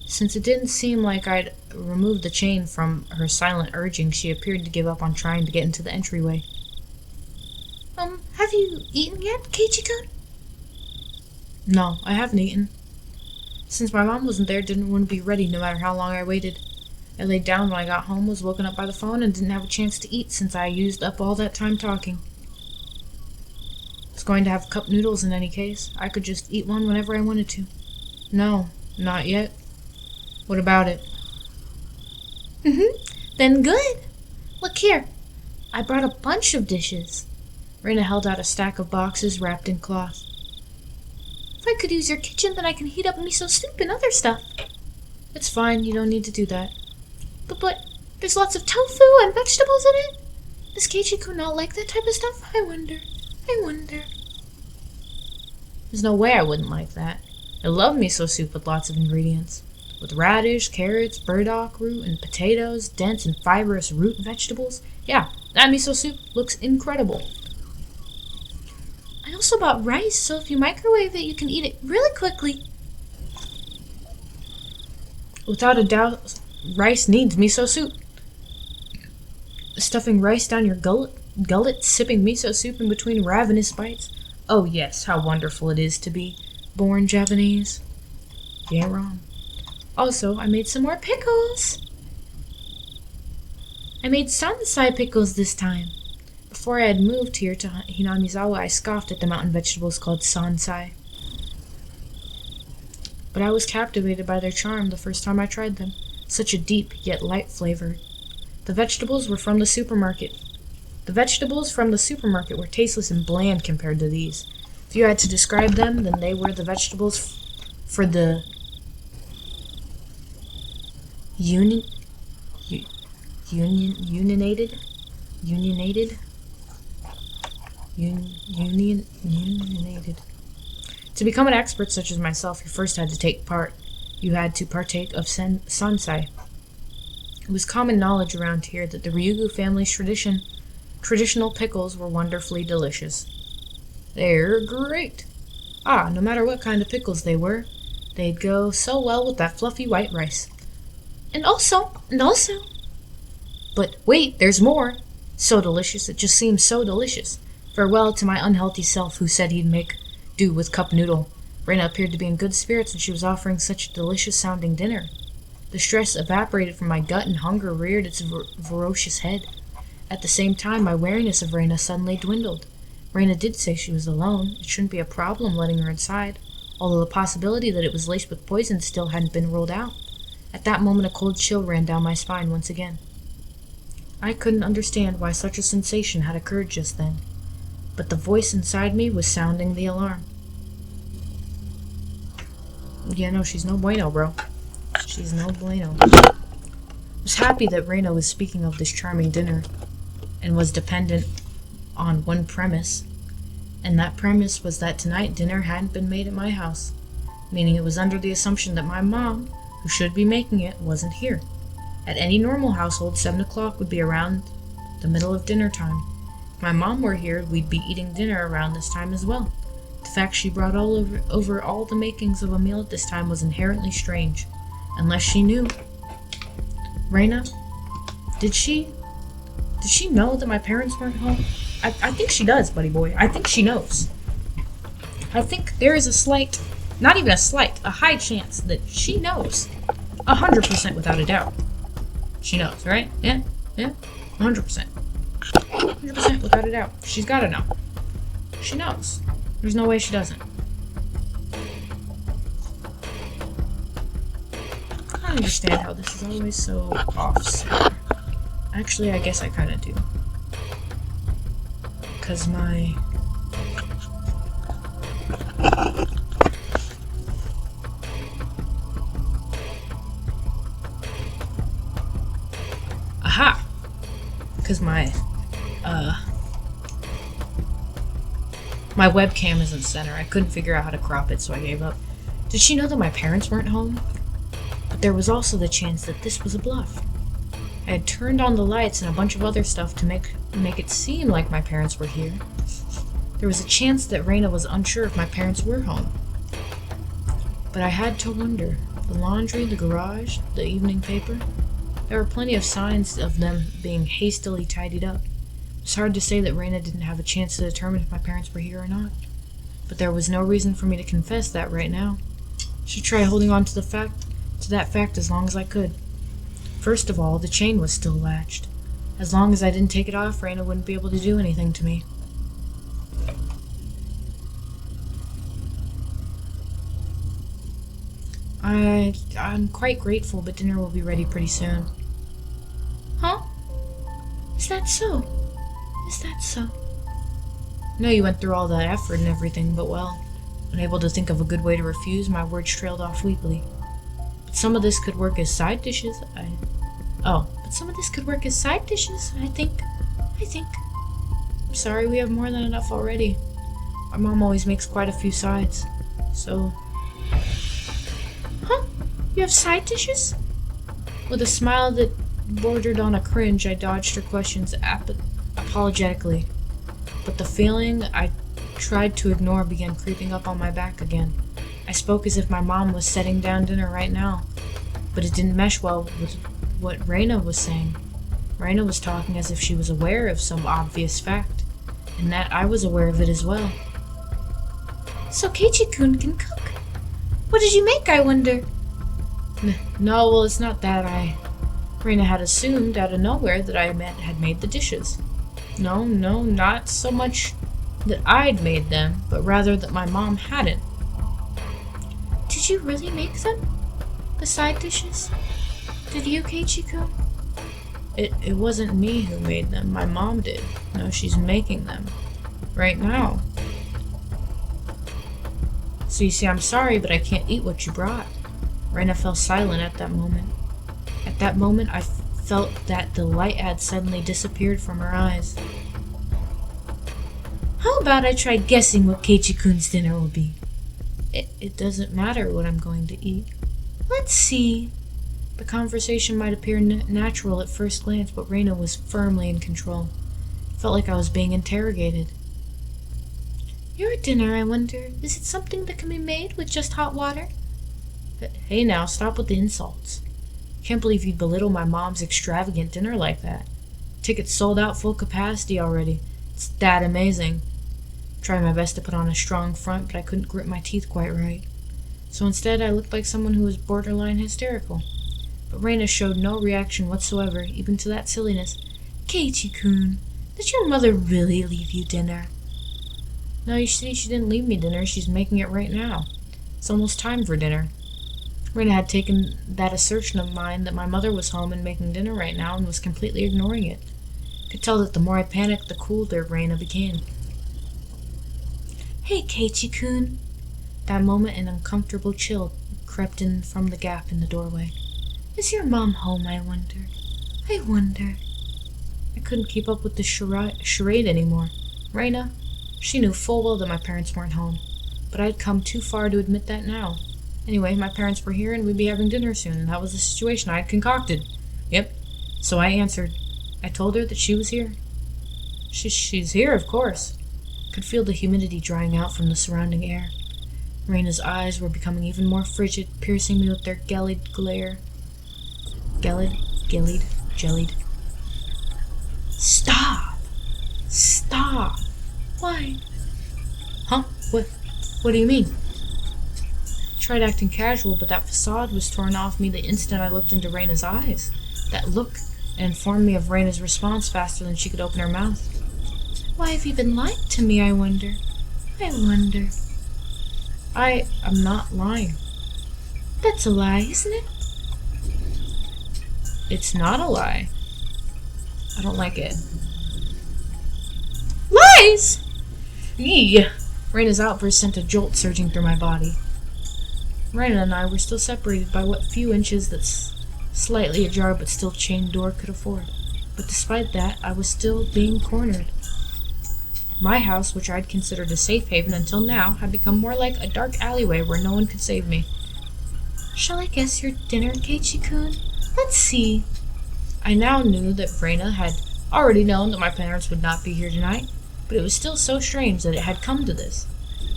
Since it didn't seem like I'd removed the chain from her silent urging, she appeared to give up on trying to get into the entryway. Have you eaten yet, Keiichi-kun? No, I haven't eaten. Since my mom wasn't there, dinner wouldn't be ready no matter how long I waited. I laid down when I got home, was woken up by the phone, and didn't have a chance to eat since I used up all that time talking. I was going to have cup noodles in any case. I could just eat one whenever I wanted to. No, not yet. What about it? Then good. Look here. I brought a bunch of dishes. Raina held out a stack of boxes wrapped in cloth. If I could use your kitchen, then I can heat up miso soup and other stuff. It's fine, you don't need to do that. But there's lots of tofu and vegetables in it. Does Keiichi-kun not like that type of stuff? I wonder. There's no way I wouldn't like that. I love miso soup with lots of ingredients. With radish, carrots, burdock root, and potatoes, dense and fibrous root vegetables. Yeah, that miso soup looks incredible. I also bought rice, so if you microwave it, you can eat it really quickly. Without a doubt, rice needs miso soup. Stuffing rice down your gullet, sipping miso soup in between ravenous bites. Oh yes, how wonderful it is to be born Japanese. You ain't wrong. Also, I made some more pickles. I made sansai pickles this time. Before I had moved here to Hinamizawa, I scoffed at the mountain vegetables called sansai. But I was captivated by their charm the first time I tried them. Such a deep, yet light flavor. The vegetables were from the supermarket. The vegetables from the supermarket were tasteless and bland compared to these. If you had to describe them, then they were the vegetables for the unionated. To become an expert such as myself, you first had to take part. You had to partake of sansai. It was common knowledge around here that the Ryugu family's traditional pickles were wonderfully delicious. They're great. No matter what kind of pickles they were, they'd go so well with that fluffy white rice. And also. But wait, there's more. So delicious, it just seems so delicious. Farewell to my unhealthy self who said he'd make do with cup noodle. Raina appeared to be in good spirits and she was offering such a delicious-sounding dinner. The stress evaporated from my gut and hunger reared its ferocious head. At the same time, my wariness of Raina suddenly dwindled. Raina did say she was alone. It shouldn't be a problem letting her inside, although the possibility that it was laced with poison still hadn't been ruled out. At that moment, a cold chill ran down my spine once again. I couldn't understand why such a sensation had occurred just then, but the voice inside me was sounding the alarm. Yeah, no, she's no bueno, bro. She's no bueno. I was happy that Reina was speaking of this charming dinner, and was dependent on one premise, and that premise was that tonight dinner hadn't been made at my house, meaning it was under the assumption that my mom, who should be making it, wasn't here. At any normal household, 7 o'clock would be around the middle of dinner time. If my mom were here, we'd be eating dinner around this time as well. The fact she brought over all the makings of a meal at this time was inherently strange, unless she knew. Reina, did she know that my parents weren't home? I think she does, buddy boy. I think she knows. I think there is a slight, not even a slight, a high chance that she knows. 100% without a doubt. She knows, right? Yeah? 100%. 100% without a doubt. She's gotta know. She knows. There's no way she doesn't. I don't understand how this is always so off-center. Actually, I guess I kind of do. Because my... Aha! Because my webcam isn't center. I couldn't figure out how to crop it, so I gave up. Did she know that my parents weren't home? But there was also the chance that this was a bluff. I had turned on the lights and a bunch of other stuff to make it seem like my parents were here. There was a chance that Reina was unsure if my parents were home. But I had to wonder. The laundry, the garage, the evening paper. There were plenty of signs of them being hastily tidied up. It's hard to say that Reina didn't have a chance to determine if my parents were here or not. But there was no reason for me to confess that right now. I should try holding on to that fact as long as I could. First of all, the chain was still latched. As long as I didn't take it off, Reina wouldn't be able to do anything to me. I'm quite grateful, but dinner will be ready pretty soon. Huh? Is that so? Is that so? I know you went through all that effort and everything, but well, unable to think of a good way to refuse, my words trailed off weakly. But some of this could work as side dishes, I think. I'm sorry, we have more than enough already. Our mom always makes quite a few sides, so... Huh? You have side dishes? With a smile that bordered on a cringe, I dodged her questions apologetically. But the feeling I tried to ignore began creeping up on my back again. I spoke as if my mom was setting down dinner right now, but it didn't mesh well with what Reina was saying. Reina was talking as if she was aware of some obvious fact, and that I was aware of it as well. So Keiichi-kun can cook? What did you make, I wonder? No, well, it's not that. Reina had assumed out of nowhere that I had made the dishes. No, not so much that I'd made them, but rather that my mom hadn't. Did you really make them? The side dishes? Did you, Keiichi-kun? It wasn't me who made them. My mom did. No, she's making them. Right now. So you see, I'm sorry, but I can't eat what you brought. Reina fell silent at that moment. At that moment, I felt that the light had suddenly disappeared from her eyes. How about I try guessing what Keiichi-kun's dinner will be? It doesn't matter what I'm going to eat. Let's see. The conversation might appear natural at first glance, but Reina was firmly in control. It felt like I was being interrogated. Your dinner, I wonder, is it something that can be made with just hot water? Hey now, stop with the insults. Can't believe you'd belittle my mom's extravagant dinner like that. Tickets sold out full capacity already. It's that amazing. Tried my best to put on a strong front, but I couldn't grip my teeth quite right. So instead, I looked like someone who was borderline hysterical. But Reina showed no reaction whatsoever, even to that silliness. Keiichi-kun, did your mother really leave you dinner? No, you see, she didn't leave me dinner. She's making it right now. It's almost time for dinner. Rena had taken that assertion of mine that my mother was home and making dinner right now and was completely ignoring it. Could tell that the more I panicked, the colder Rena became. "Hey, Keiichi-kun." That moment an uncomfortable chill crept in from the gap in the doorway. "Is your mom home, I wonder? I wonder." I couldn't keep up with the charade anymore. Rena, she knew full well that my parents weren't home, but I'd come too far to admit that now. Anyway, my parents were here and we'd be having dinner soon, and that was the situation I had concocted. Yep. So I answered. I told her that she was here. She's here, of course. Could feel the humidity drying out from the surrounding air. Rena's eyes were becoming even more frigid, piercing me with their gellied glare. Gillied, jellied. Stop! Stop! Why? Huh? What do you mean? I tried acting casual, but that facade was torn off me the instant I looked into Rena's eyes. That look informed me of Rena's response faster than she could open her mouth. "Why have you been lying to me, I wonder? I wonder." I'm not lying. "That's a lie, isn't it?" "It's not a lie. I don't like it." "Lies!" Eee! Rena's outburst sent a jolt surging through my body. Rena and I were still separated by what few inches that slightly ajar but still chained door could afford. But despite that, I was still being cornered. My house, which I'd considered a safe haven until now, had become more like a dark alleyway where no one could save me. "Shall I guess your dinner, Keiichi-kun? Let's see." I now knew that Rena had already known that my parents would not be here tonight, but it was still so strange that it had come to this.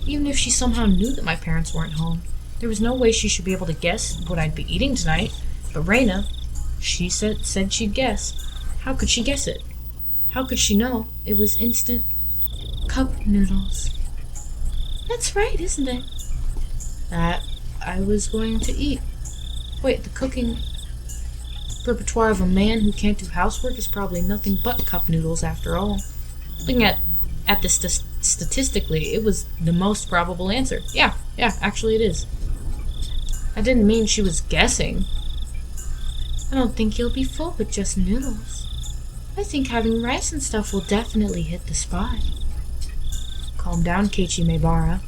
Even if she somehow knew that my parents weren't home, there was no way she should be able to guess what I'd be eating tonight. But Rena, she said she'd guess. How could she guess it? How could she know? It was instant cup noodles. That's right, isn't it? That I was going to eat. Wait, the cooking repertoire of a man who can't do housework is probably nothing but cup noodles after all. Looking at this statistically, it was the most probable answer. Yeah, actually it is. I didn't mean she was guessing. I don't think you'll be full with just noodles. I think having rice and stuff will definitely hit the spot. Calm down, Keiichi Maebara.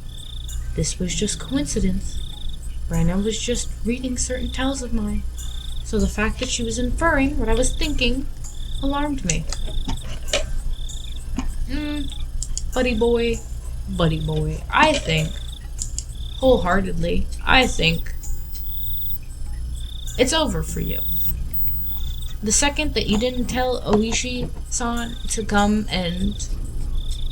This was just coincidence. Rena was just reading certain tells of mine, so the fact that she was inferring what I was thinking alarmed me. Buddy boy, I think, wholeheartedly, it's over for you. The second that you didn't tell Oishi-san to come and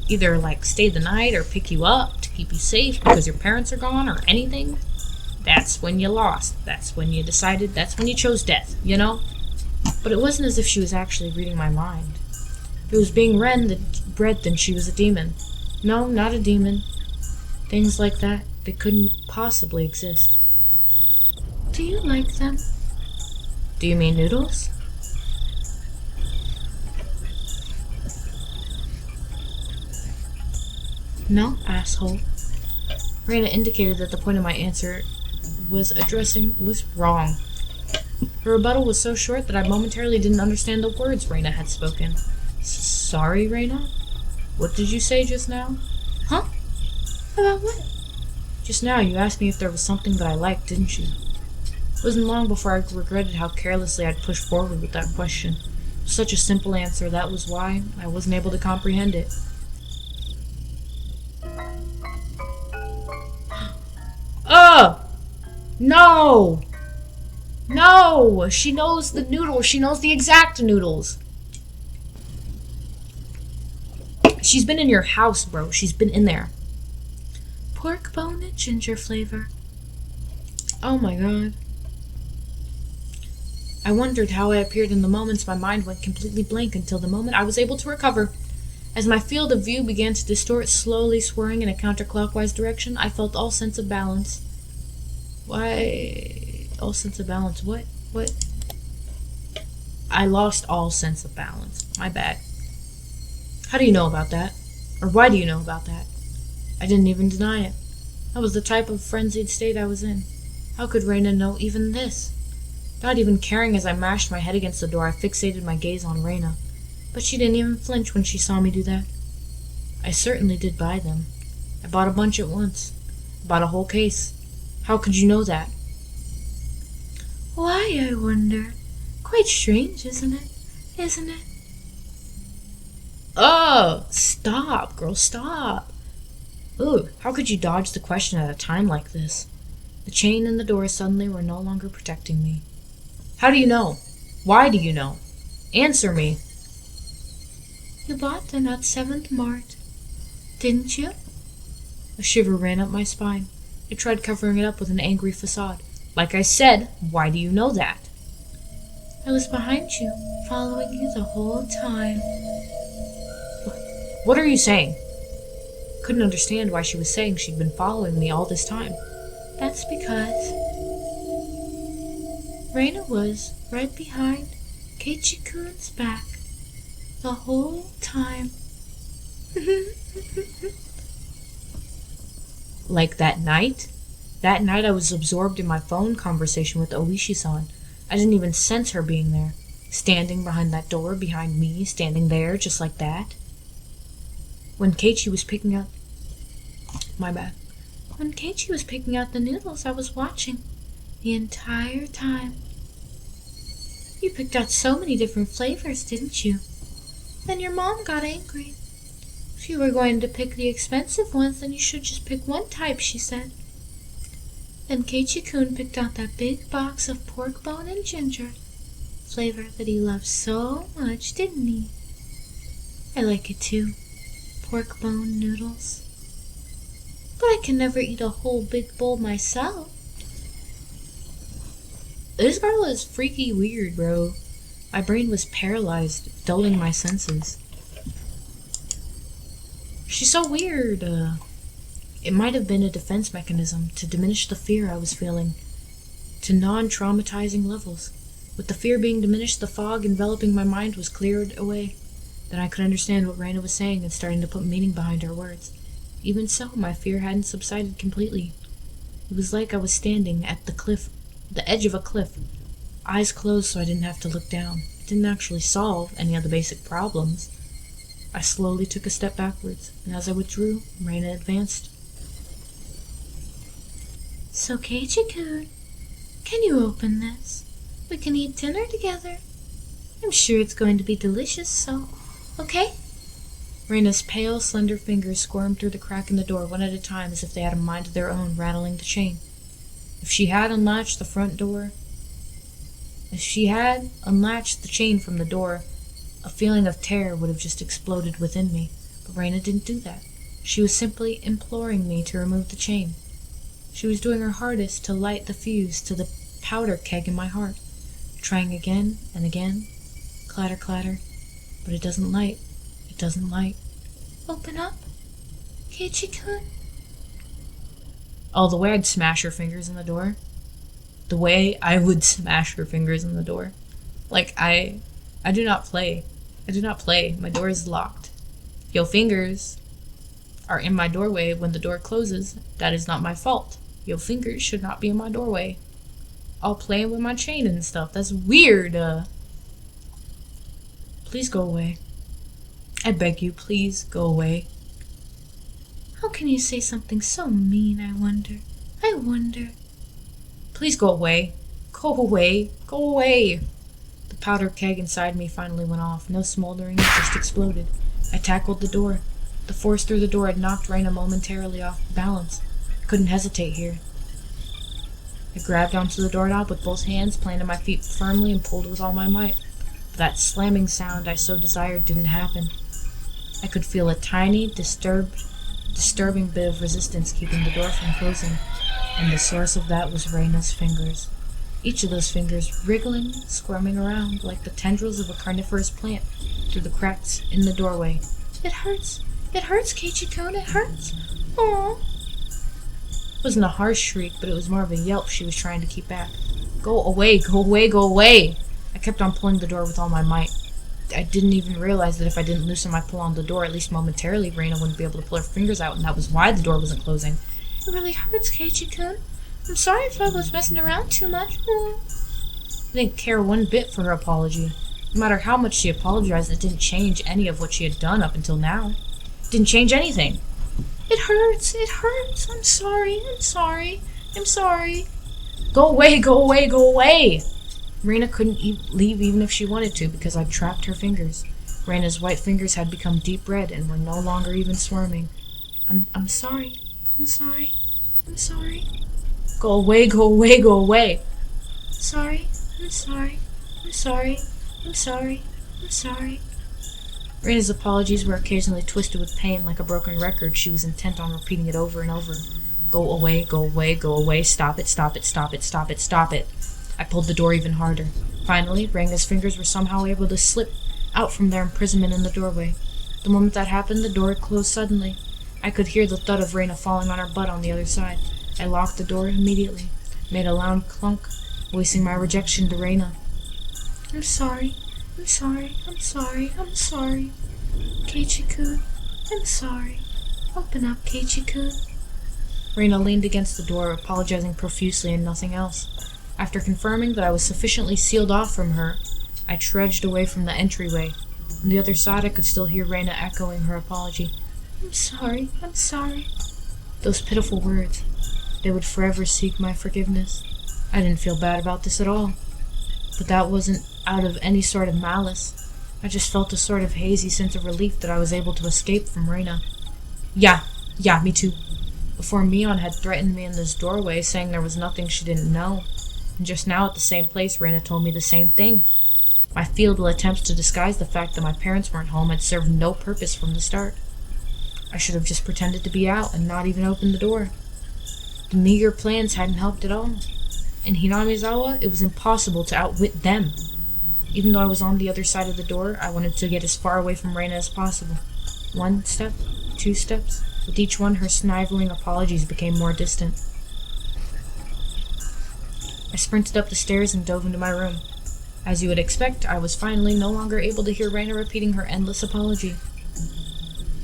either, stay the night or pick you up to keep you safe because your parents are gone or anything, that's when you lost. That's when you decided, that's when you chose death, you know? But it wasn't as if she was actually reading my mind. If it was being read, then she was a demon. No, not a demon. Things like that, they couldn't possibly exist. Do you like them? Do you mean noodles? No, asshole. Rena indicated that the point of my answer was wrong. Her rebuttal was so short that I momentarily didn't understand the words Rena had spoken. Sorry, Rena? What did you say just now? Huh? About what? Just now you asked me if there was something that I liked, didn't you? It wasn't long before I regretted how carelessly I'd pushed forward with that question. Such a simple answer, that was why I wasn't able to comprehend it. No! No! She knows the noodles. She knows the exact noodles. She's been in your house, bro. She's been in there. Pork bone and ginger flavor. Oh my god. I wondered how I appeared in the moments my mind went completely blank until the moment I was able to recover. As my field of view began to distort, slowly swerving in a counterclockwise direction, I felt all sense of balance. Why? All sense of balance? What? I lost all sense of balance. My bad. How do you know about that? Or why do you know about that? I didn't even deny it. That was the type of frenzied state I was in. How could Reina know even this? Not even caring as I mashed my head against the door, I fixated my gaze on Reina. But she didn't even flinch when she saw me do that. I certainly did buy them. I bought a bunch at once. I bought a whole case. How could you know that? Why, I wonder. Quite strange, isn't it? Isn't it? Oh, stop, girl, stop. Ooh, how could you dodge the question at a time like this? The chain and the door suddenly were no longer protecting me. How do you know? Why do you know? Answer me. You bought them at 7th Mart, didn't you? A shiver ran up my spine. I tried covering it up with an angry facade. Like I said, why do you know that? I was behind you, following you the whole time. What are you saying? Couldn't understand why she was saying she'd been following me all this time. That's because Reina was right behind Keiichi-kun's back the whole time. Like that night? That night I was absorbed in my phone conversation with Oishi-san. I didn't even sense her being there. Standing behind that door, behind me, standing there, just like that. When Keiichi was picking up... My bad. When Keiichi was picking out the noodles, I was watching the entire time. You picked out so many different flavors, didn't you? Then your mom got angry. If you were going to pick the expensive ones, then you should just pick one type, she said. Then Keiichi-kun picked out that big box of pork bone and ginger flavor that he loved so much, didn't he? I like it too. Pork bone noodles. But I can never eat a whole big bowl myself. This girl is freaky weird, bro. My brain was paralyzed, dulling my senses. She's so weird. It might have been a defense mechanism to diminish the fear I was feeling to non-traumatizing levels. With the fear being diminished, the fog enveloping my mind was cleared away. Then I could understand what Reina was saying and starting to put meaning behind her words. Even so, my fear hadn't subsided completely. It was like I was standing at the edge of a cliff, eyes closed so I didn't have to look down. It didn't actually solve any of the basic problems. I slowly took a step backwards, and as I withdrew, Reina advanced. So, Keiichi-kun, can you open this? We can eat dinner together. I'm sure it's going to be delicious, so, okay? Reina's pale, slender fingers squirmed through the crack in the door one at a time as if they had a mind of their own, rattling the chain. If she had unlatched the chain from the door, a feeling of terror would have just exploded within me. But Reina didn't do that. She was simply imploring me to remove the chain. She was doing her hardest to light the fuse to the powder keg in my heart, trying again and again. Clatter, clatter. But it doesn't light. It doesn't light. Open up, Keiichi-kun. Oh, the way I'd smash her fingers in the door. The way I would smash her fingers in the door. Like, I do not play. I do not play. My door is locked. Your fingers are in my doorway when the door closes. That is not my fault. Your fingers should not be in my doorway. All playing with my chain and stuff. That's weird. Please go away. I beg you, please go away. How can you say something so mean, I wonder? I wonder. Please go away. Go away. Go away. The powder keg inside me finally went off. No smoldering, it just exploded. I tackled the door. The force through the door had knocked Reina momentarily off balance. I couldn't hesitate here. I grabbed onto the doorknob with both hands, planted my feet firmly, and pulled with all my might. But that slamming sound I so desired didn't happen. I could feel a tiny, disturbing bit of resistance keeping the door from closing, and the source of that was Reina's fingers. Each of those fingers wriggling, squirming around like the tendrils of a carnivorous plant through the cracks in the doorway. It hurts. It hurts, Keiichi-kun. It hurts. Aww. It wasn't a harsh shriek, but it was more of a yelp she was trying to keep back. Go away, go away, go away! I kept on pulling the door with all my might. I didn't even realize that if I didn't loosen my pull on the door, at least momentarily, Reina wouldn't be able to pull her fingers out, and that was why the door wasn't closing. It really hurts, Keiichi-kun. I'm sorry if I was messing around too much. I didn't care one bit for her apology. No matter how much she apologized, it didn't change any of what she had done up until now. It didn't change anything. It hurts. It hurts. I'm sorry. I'm sorry. I'm sorry. Go away. Go away. Go away. Raina couldn't leave even if she wanted to because I'd trapped her fingers. Raina's white fingers had become deep red and were no longer even swarming. I'm sorry. I'm sorry. I'm sorry. Go away. Go away. Go away. Sorry. I'm sorry. I'm sorry. I'm sorry. I'm sorry. Raina's apologies were occasionally twisted with pain like a broken record. She was intent on repeating it over and over. Go away, go away, go away, stop it, stop it, stop it, stop it, stop it. I pulled the door even harder. Finally, Raina's fingers were somehow able to slip out from their imprisonment in the doorway. The moment that happened, the door closed suddenly. I could hear the thud of Raina falling on her butt on the other side. I locked the door immediately, made a loud clunk, voicing my rejection to Raina. I'm sorry. I'm sorry. I'm sorry. I'm sorry. Keiichi-kun, I'm sorry. Open up, Keiichi-kun. Raina leaned against the door, apologizing profusely and nothing else. After confirming that I was sufficiently sealed off from her, I trudged away from the entryway. On the other side, I could still hear Raina echoing her apology. I'm sorry. I'm sorry. Those pitiful words. They would forever seek my forgiveness. I didn't feel bad about this at all. But that wasn't out of any sort of malice. I just felt a sort of hazy sense of relief that I was able to escape from Raina. Yeah, me too. Before Mion had threatened me in this doorway, saying there was nothing she didn't know. And just now at the same place, Raina told me the same thing. My feeble attempts to disguise the fact that my parents weren't home had served no purpose from the start. I should have just pretended to be out and not even opened the door. The meager plans hadn't helped at all. In Hinamizawa, it was impossible to outwit them. Even though I was on the other side of the door, I wanted to get as far away from Raina as possible. 1 step, 2 steps. With each one, her sniveling apologies became more distant. I sprinted up the stairs and dove into my room. As you would expect, I was finally no longer able to hear Raina repeating her endless apology.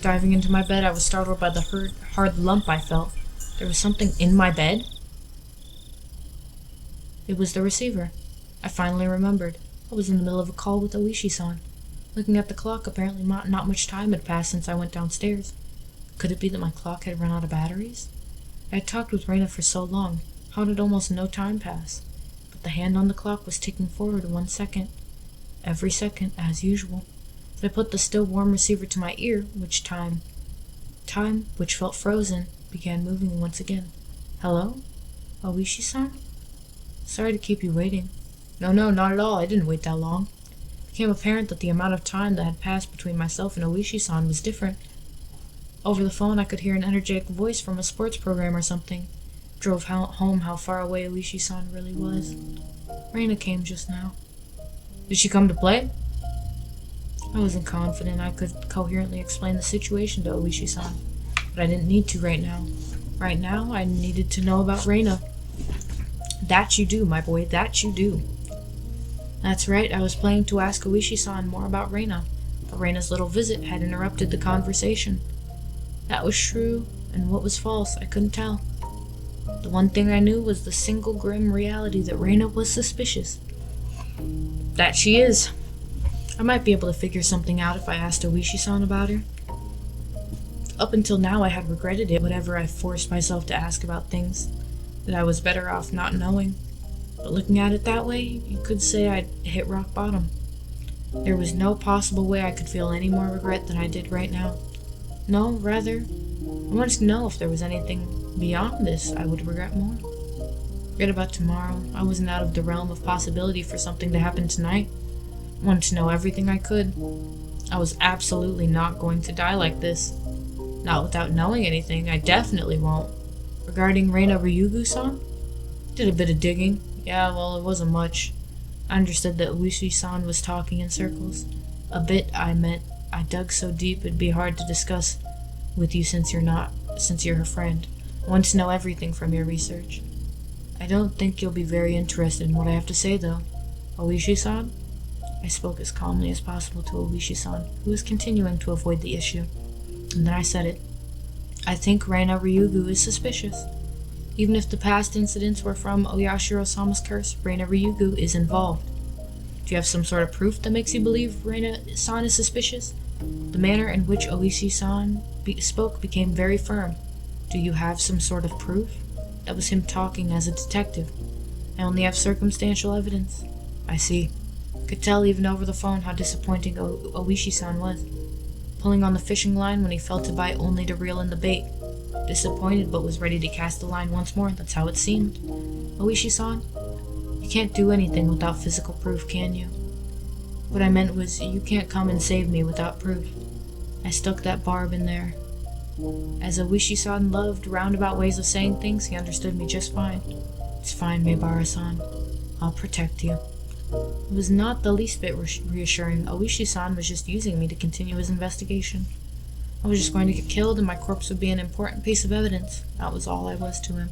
Diving into my bed, I was startled by the hard lump I felt. There was something in my bed? It was the receiver. I finally remembered. I was in the middle of a call with Oishi-san. Looking at the clock, apparently not much time had passed since I went downstairs. Could it be that my clock had run out of batteries? I had talked with Raina for so long. How did almost no time pass? But the hand on the clock was ticking forward 1 second. Every second, as usual. So I put the still warm receiver to my ear, which time, which felt frozen, began moving once again. Hello? Oishi-san? Sorry to keep you waiting. No, not at all. I didn't wait that long. It became apparent that the amount of time that had passed between myself and Oishi-san was different. Over the phone, I could hear an energetic voice from a sports program or something. Drove home how far away Oishi-san really was. Raina came just now. Did she come to play? I wasn't confident I could coherently explain the situation to Oishi-san, but I didn't need to right now. Right now, I needed to know about Raina. That you do, my boy, that you do. That's right, I was planning to ask Oishi-san more about Raina, but Raina's little visit had interrupted the conversation. That was true, and what was false, I couldn't tell. The one thing I knew was the single grim reality that Raina was suspicious. That she is. I might be able to figure something out if I asked Oishi-san about her. Up until now, I had regretted it whenever I forced myself to ask about things that I was better off not knowing. But looking at it that way, you could say I'd hit rock bottom. There was no possible way I could feel any more regret than I did right now. No, rather, I wanted to know if there was anything beyond this I would regret more. Forget about tomorrow. I wasn't out of the realm of possibility for something to happen tonight. I wanted to know everything I could. I was absolutely not going to die like this. Not without knowing anything. I definitely won't. Regarding Reina Ryugu-san? Did a bit of digging. Yeah, well, it wasn't much. I understood that Ueshi-san was talking in circles. A bit, I meant. I dug so deep it'd be hard to discuss with you since you're her friend. I want to know everything from your research. I don't think you'll be very interested in what I have to say, though. Oishi-san? I spoke as calmly as possible to Oishi-san, who was continuing to avoid the issue. And then I said it. I think Reina Ryugu is suspicious. Even if the past incidents were from Oyashiro-sama's curse, Reina Ryugu is involved. Do you have some sort of proof that makes you believe Reina-san is suspicious? The manner in which Oishi-san spoke became very firm. Do you have some sort of proof? That was him talking as a detective. I only have circumstantial evidence. I see. Could tell even over the phone how disappointing Oishi-san was. Pulling on the fishing line when he fell to bite only to reel in the bait. Disappointed but was ready to cast the line once more, that's how it seemed. Oishi-san, you can't do anything without physical proof, can you? What I meant was, you can't come and save me without proof. I stuck that barb in there. As Oishi-san loved roundabout ways of saying things, he understood me just fine. It's fine, Maebara-san. I'll protect you. It was not the least bit reassuring. Oishi-san was just using me to continue his investigation. I was just going to get killed and my corpse would be an important piece of evidence. That was all I was to him.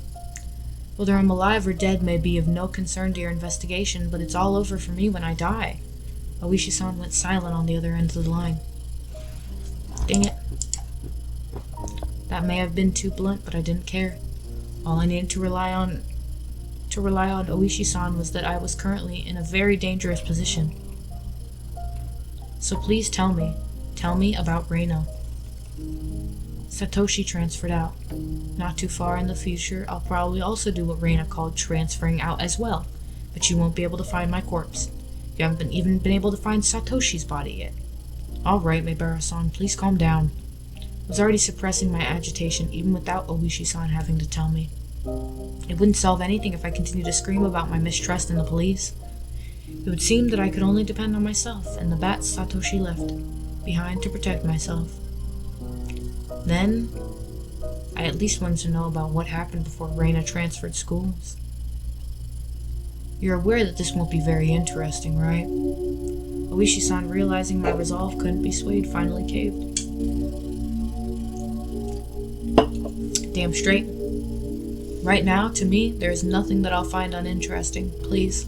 Whether I'm alive or dead may be of no concern to your investigation, but it's all over for me when I die. Oishi-san went silent on the other end of the line. Dang it. That may have been too blunt, but I didn't care. All I needed to rely on Oishi-san was that I was currently in a very dangerous position. So please tell me about Reina. Satoshi transferred out. Not too far in the future, I'll probably also do what Reina called transferring out as well, but you won't be able to find my corpse. You haven't even been able to find Satoshi's body yet. Alright, Maebara-san, please calm down. I was already suppressing my agitation even without Oishi-san having to tell me. It wouldn't solve anything if I continued to scream about my mistrust in the police. It would seem that I could only depend on myself and the bats Satoshi left behind to protect myself. Then, I at least wanted to know about what happened before Reina transferred schools. You're aware that this won't be very interesting, right? Oishi-san, realizing my resolve couldn't be swayed, finally caved. Damn straight. Right now, to me, there is nothing that I'll find uninteresting. Please.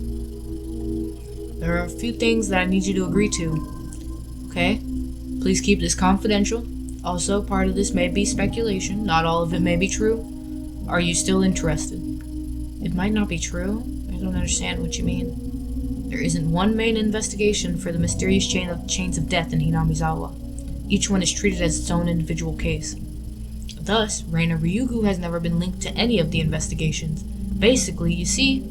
There are a few things that I need you to agree to. Okay? Please keep this confidential. Also, part of this may be speculation. Not all of it may be true. Are you still interested? It might not be true. I don't understand what you mean. There isn't one main investigation for the mysterious chains of death in Hinamizawa. Each one is treated as its own individual case. Thus, Reina Ryugu has never been linked to any of the investigations. Basically, you see,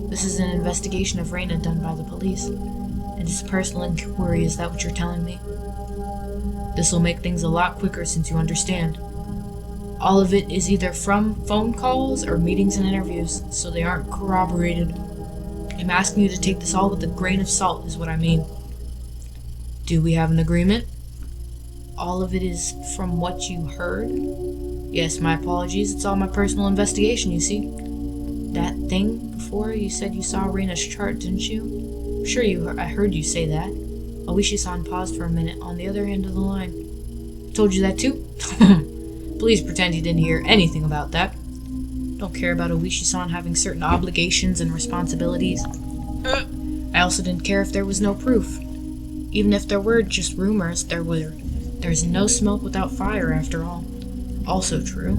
this is an investigation of Reina done by the police. And it's a personal inquiry, is that what you're telling me? This'll make things a lot quicker since you understand. All of it is either from phone calls or meetings and interviews, so they aren't corroborated. I'm asking you to take this all with a grain of salt, is what I mean. Do we have an agreement? All of it is from what you heard? Yes, my apologies, it's all my personal investigation, you see. That thing before, you said you saw Reina's chart, didn't you? Sure, I heard you say that. Oishi-san paused for a minute on the other end of the line. Told you that too? Please pretend you didn't hear anything about that. Don't care about Oishi-san having certain obligations and responsibilities. I also didn't care if there was no proof. Even if there were just rumors, there's no smoke without fire after all. Also true.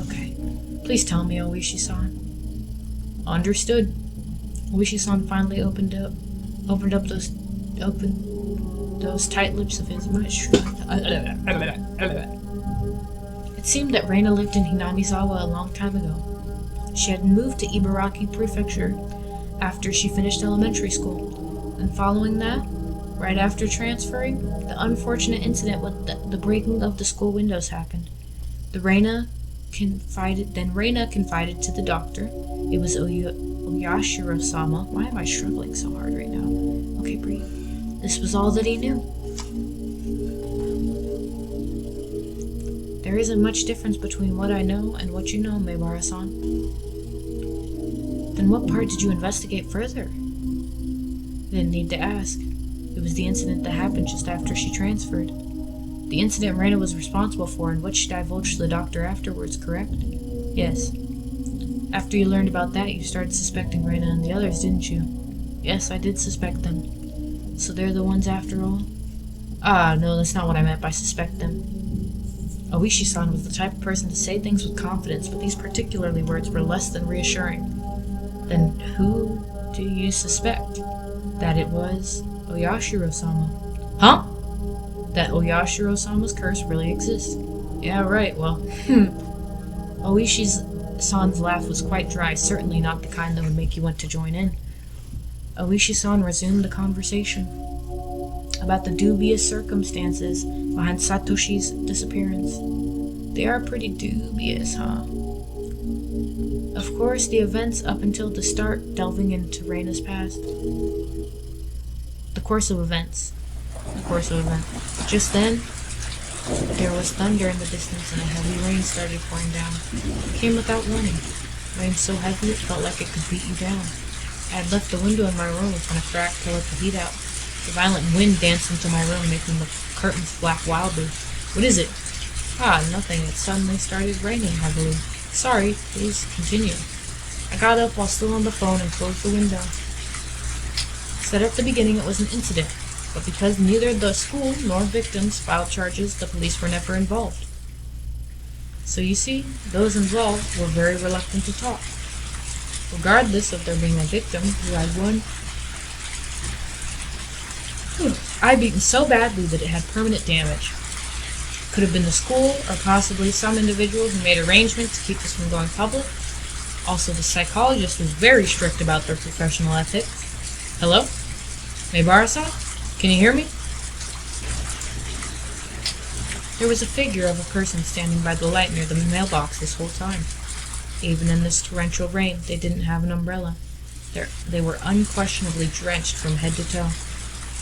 Okay. Please tell me, Oishi-san. Understood. Oishi-san finally opened up those tight lips of his. It seemed that Reina lived in Hinamizawa a long time ago. She had moved to Ibaraki Prefecture after she finished elementary school, and following that, right after transferring, the unfortunate incident with the breaking of the school windows happened. Reina confided to the doctor. It was Oyashiro-sama. Why am I struggling so hard right now? Okay, breathe. This was all that he knew. There isn't much difference between what I know and what you know, Maebara-san. Then what part did you investigate further? Didn't need to ask. It was the incident that happened just after she transferred. The incident Reina was responsible for and which she divulged to the doctor afterwards, correct? Yes. After you learned about that, you started suspecting Reina and the others, didn't you? Yes, I did suspect them. So they're the ones after all? Ah, no, that's not what I meant by suspect them. Oishi-san was the type of person to say things with confidence, but these particularly words were less than reassuring. Then who do you suspect? That it was Oyashiro-sama. Huh? That Oyashiro-sama's curse really exists. Yeah, right, well, Oishi-san's laugh was quite dry, certainly not the kind that would make you want to join in. Oishi-san resumed the conversation about the dubious circumstances behind Satoshi's disappearance. They are pretty dubious, huh? Of course, the events up until the start, delving into Reina's past. The course of events. Just then, there was thunder in the distance and a heavy rain started pouring down. It came without warning. Rain so heavy it felt like it could beat you down. I had left the window in my room open a crack to let the heat out. The violent wind danced into my room, making the curtains flap wildly. What is it? Ah, nothing. It suddenly started raining heavily. Sorry, please continue. I got up while still on the phone and closed the window. Said at the beginning it was an incident, but because neither the school nor victims filed charges, the police were never involved. So you see, those involved were very reluctant to talk. Regardless of there being a victim who had one eye beaten so badly that it had permanent damage. Could have been the school, or possibly some individual who made arrangements to keep this from going public. Also, the psychologist was very strict about their professional ethics. Hello? Maibara-san? Can you hear me? There was a figure of a person standing by the light near the mailbox this whole time. Even in this torrential rain, they didn't have an umbrella. They were unquestionably drenched from head to toe.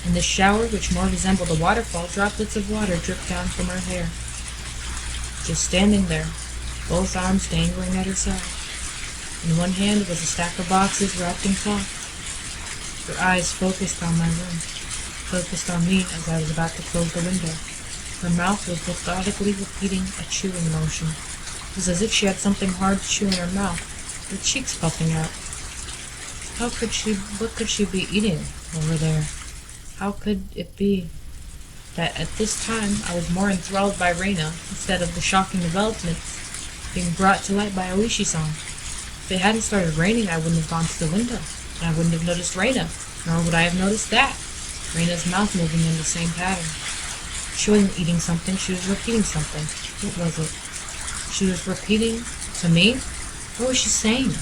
In this shower, which more resembled a waterfall, droplets of water dripped down from her hair. Just standing there, both arms dangling at her side. In one hand was a stack of boxes wrapped in cloth. Her eyes focused on my room, focused on me as I was about to close the window. Her mouth was methodically repeating a chewing motion. It was as if she had something hard to chew in her mouth, her cheeks puffing out. What could she be eating over there? How could it be that at this time I was more enthralled by Reina instead of the shocking developments being brought to light by Oishi-san? If it hadn't started raining, I wouldn't have gone to the window, and I wouldn't have noticed Reina, nor would I have noticed that. Reina's mouth moving in the same pattern. She wasn't eating something, she was repeating something. What was it? She was repeating to me? What was she saying?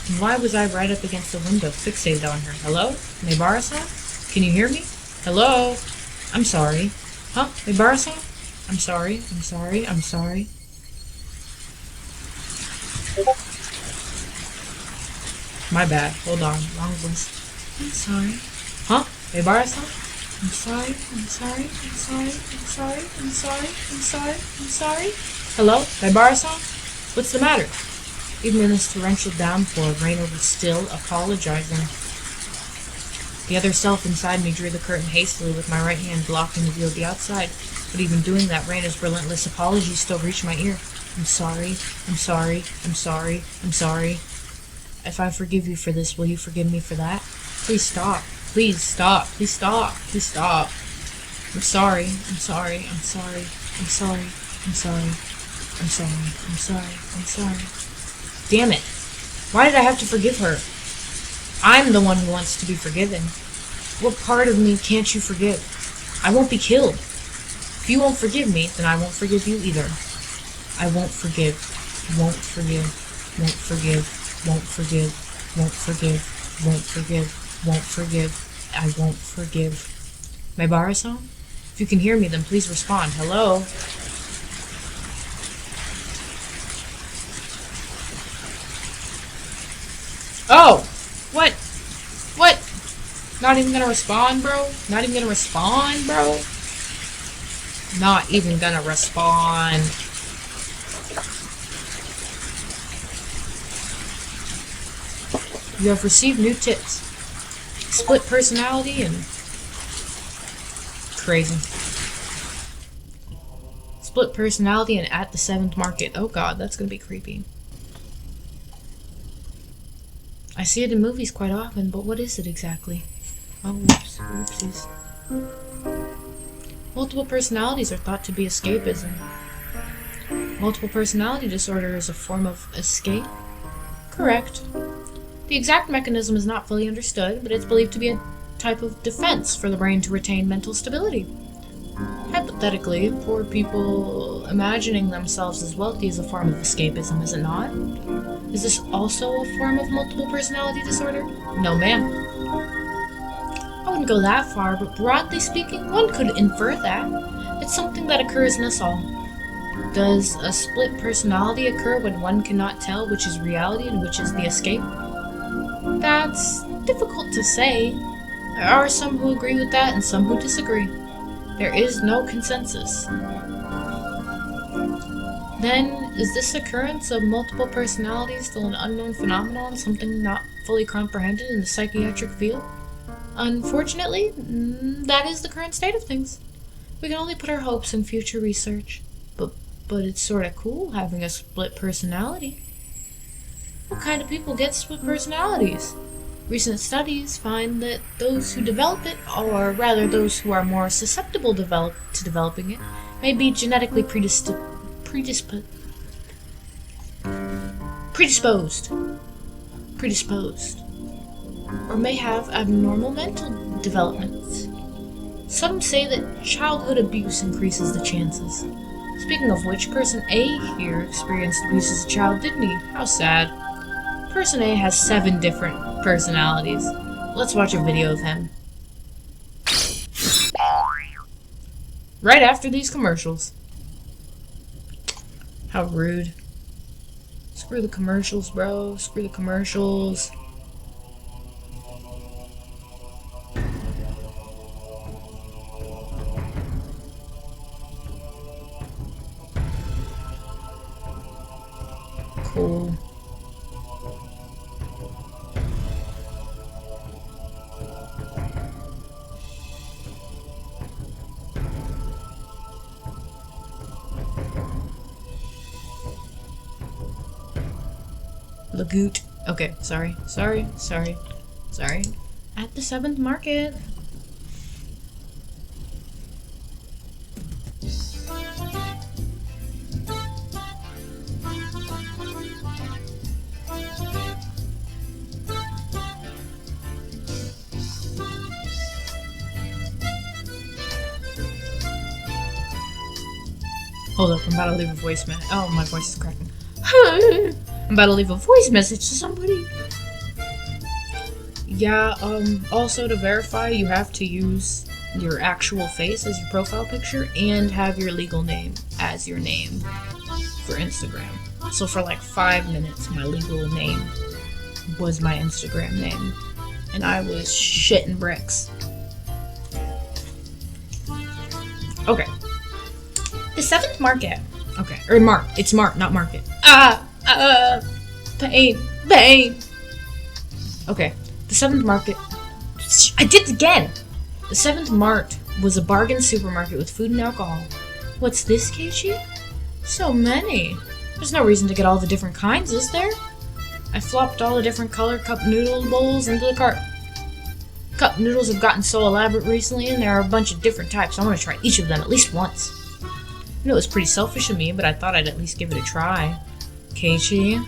And why was I right up against the window, fixated on her? Hello? Maibara-san? Can you hear me? Hello? I'm sorry. Huh? Maibara-san? I'm sorry. My bad. Hold on. Wrong voice. I'm sorry. Huh? Maibara-san? I'm sorry. Hello? Maibara-san? What's the matter? Even in this torrential downpour, Reina was still apologizing. The other self inside me drew the curtain hastily with my right hand blocking the view of the outside, but even doing that, Reina's relentless apologies still reached my ear. I'm sorry. If I forgive you for this, will you forgive me for that? Please stop. Please stop. I'm sorry. Damn it. Why did I have to forgive her? I'm the one who wants to be forgiven. What part of me can't you forgive? I won't be killed. If you won't forgive me, then I won't forgive you either. I won't forgive. I won't forgive. Maibara-san? If you can hear me, then please respond. Hello? Oh! What? Not even gonna respond, bro? Not even gonna respond. You have received new tips. Split personality and... crazy. Split personality and at the 7th market. Oh god, that's gonna be creepy. I see it in movies quite often, but what is it exactly? Oh, whoops. Oopsies. Multiple personalities are thought to be escapism. Multiple personality disorder is a form of escape? Correct. The exact mechanism is not fully understood, but it's believed to be a type of defense for the brain to retain mental stability. Hypothetically, poor people imagining themselves as wealthy is a form of escapism, is it not? Is this also a form of multiple personality disorder? No, ma'am. I wouldn't go that far, but broadly speaking, one could infer that. It's something that occurs in us all. Does a split personality occur when one cannot tell which is reality and which is the escape? That's difficult to say. There are some who agree with that and some who disagree. There is no consensus. Then, is this occurrence of multiple personalities still an unknown phenomenon, something not fully comprehended in the psychiatric field? Unfortunately, that is the current state of things. We can only put our hopes in future research. But it's sorta cool having a split personality. What kind of people get split personalities? Recent studies find that those who develop it, or rather those who are more susceptible to developing it, may be genetically predisposed, or may have abnormal mental developments. Some say that childhood abuse increases the chances. Speaking of which, Person A here experienced abuse as a child, didn't he? How sad. Person A has 7 different personalities. Let's watch a video of him. Right after these commercials. How rude. Screw the commercials, bro. Screw the commercials. Cool. Lagoot. Okay, sorry. At the 7th market. Hold up, I'm about to leave a voice message. Oh, my voice is cracking. I'm about to leave a voice message to somebody. Yeah, also to verify, you have to use your actual face as your profile picture and have your legal name as your name for Instagram. So for like 5 minutes, my legal name was my Instagram name. And I was shitting bricks. Okay. The 7th market. Okay. Or Mart. It's Mart, not market. Pain. Okay. The 7th market. I did it again! The 7th Mart was a bargain supermarket with food and alcohol. What's this, Keiichi? So many. There's no reason to get all the different kinds, is there? I flopped all the different color cup noodle bowls into the cart. Cup noodles have gotten so elaborate recently, and there are a bunch of different types. I want to try each of them at least once. I know it was pretty selfish of me, but I thought I'd at least give it a try. Keiichi,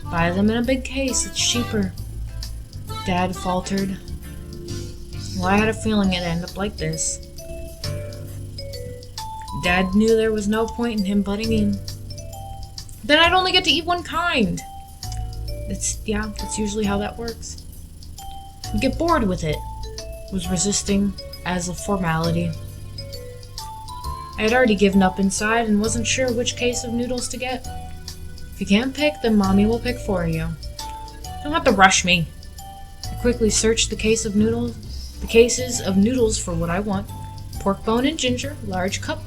buy them in a big case. It's cheaper. Dad faltered. Well, I had a feeling it'd end up like this. Dad knew there was no point in him butting in. Then I'd only get to eat one kind. That's usually how that works. You get bored with it. Was resisting as a formality. I had already given up inside and wasn't sure which case of noodles to get. If you can't pick, then Mommy will pick for you. Don't have to rush me. I quickly searched the cases of noodles for what I want. Pork bone and ginger, large cup.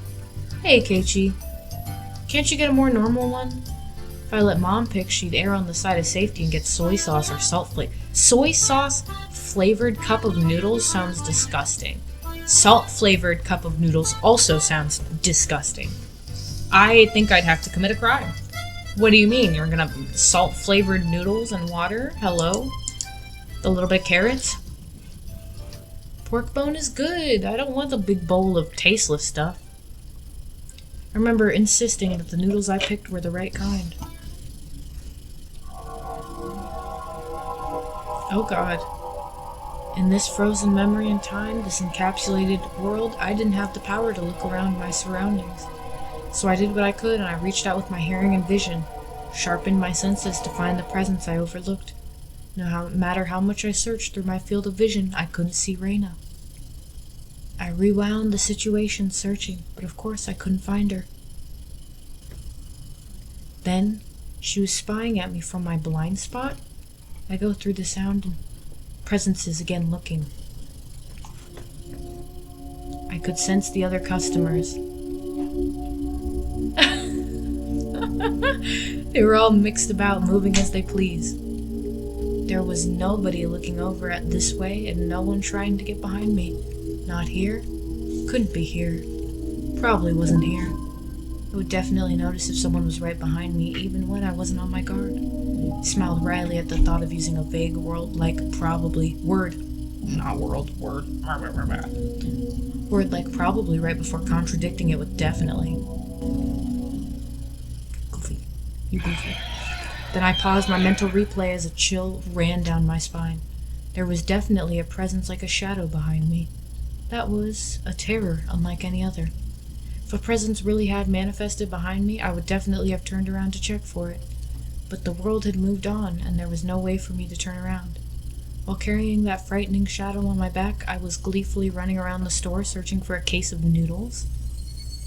Hey, Keiichi. Can't you get a more normal one? If I let Mom pick, she'd err on the side of safety and get soy sauce or salt flavored. Soy sauce flavored cup of noodles sounds disgusting. Salt flavored cup of noodles also sounds disgusting. I think I'd have to commit a crime. What do you mean? You're gonna salt flavored noodles and water? Hello? A little bit of carrots? Pork bone is good. I don't want the big bowl of tasteless stuff. I remember insisting that the noodles I picked were the right kind. Oh God. In this frozen memory and time, this encapsulated world, I didn't have the power to look around my surroundings. So I did what I could, and I reached out with my hearing and vision, sharpened my senses to find the presence I overlooked. No matter how much I searched through my field of vision, I couldn't see Raina. I rewound the situation searching, but of course I couldn't find her. Then, she was spying at me from my blind spot. I go through the sound and presence is again looking. I could sense the other customers. They were all mixed about, moving as they pleased. There was nobody looking over at this way and no one trying to get behind me. Not here. Couldn't be here. Probably wasn't here. I would definitely notice if someone was right behind me, even when I wasn't on my guard. I smiled wryly at the thought of using a vague word like probably right before contradicting it with definitely. Goofy. You goofy. Then I paused my mental replay as a chill ran down my spine. There was definitely a presence like a shadow behind me. That was a terror unlike any other. If a presence really had manifested behind me, I would definitely have turned around to check for it. But the world had moved on, and there was no way for me to turn around. While carrying that frightening shadow on my back, I was gleefully running around the store searching for a case of noodles.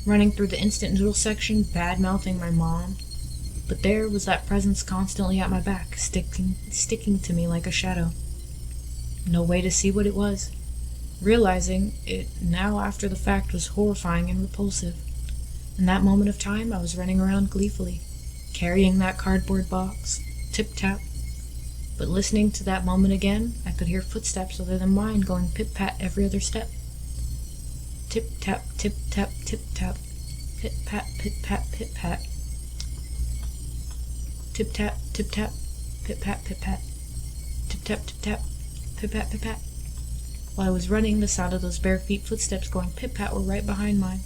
Running through the instant noodle section, bad-mouthing my mom. But there was that presence constantly at my back, sticking to me like a shadow. No way to see what it was. Realizing it now after the fact was horrifying and repulsive. In that moment of time, I was running around gleefully, carrying that cardboard box, tip-tap. But listening to that moment again, I could hear footsteps other than mine going pit-pat every other step. Tip-tap, tip-tap, tip-tap, pit-pat, pit-pat, pit-pat. Tip-tap, tip-tap, pit-pat, pit-pat. Tip-tap, tip-tap, pit-pat, pit-pat. While I was running, the sound of those bare feet footsteps going pit-pat were right behind mine.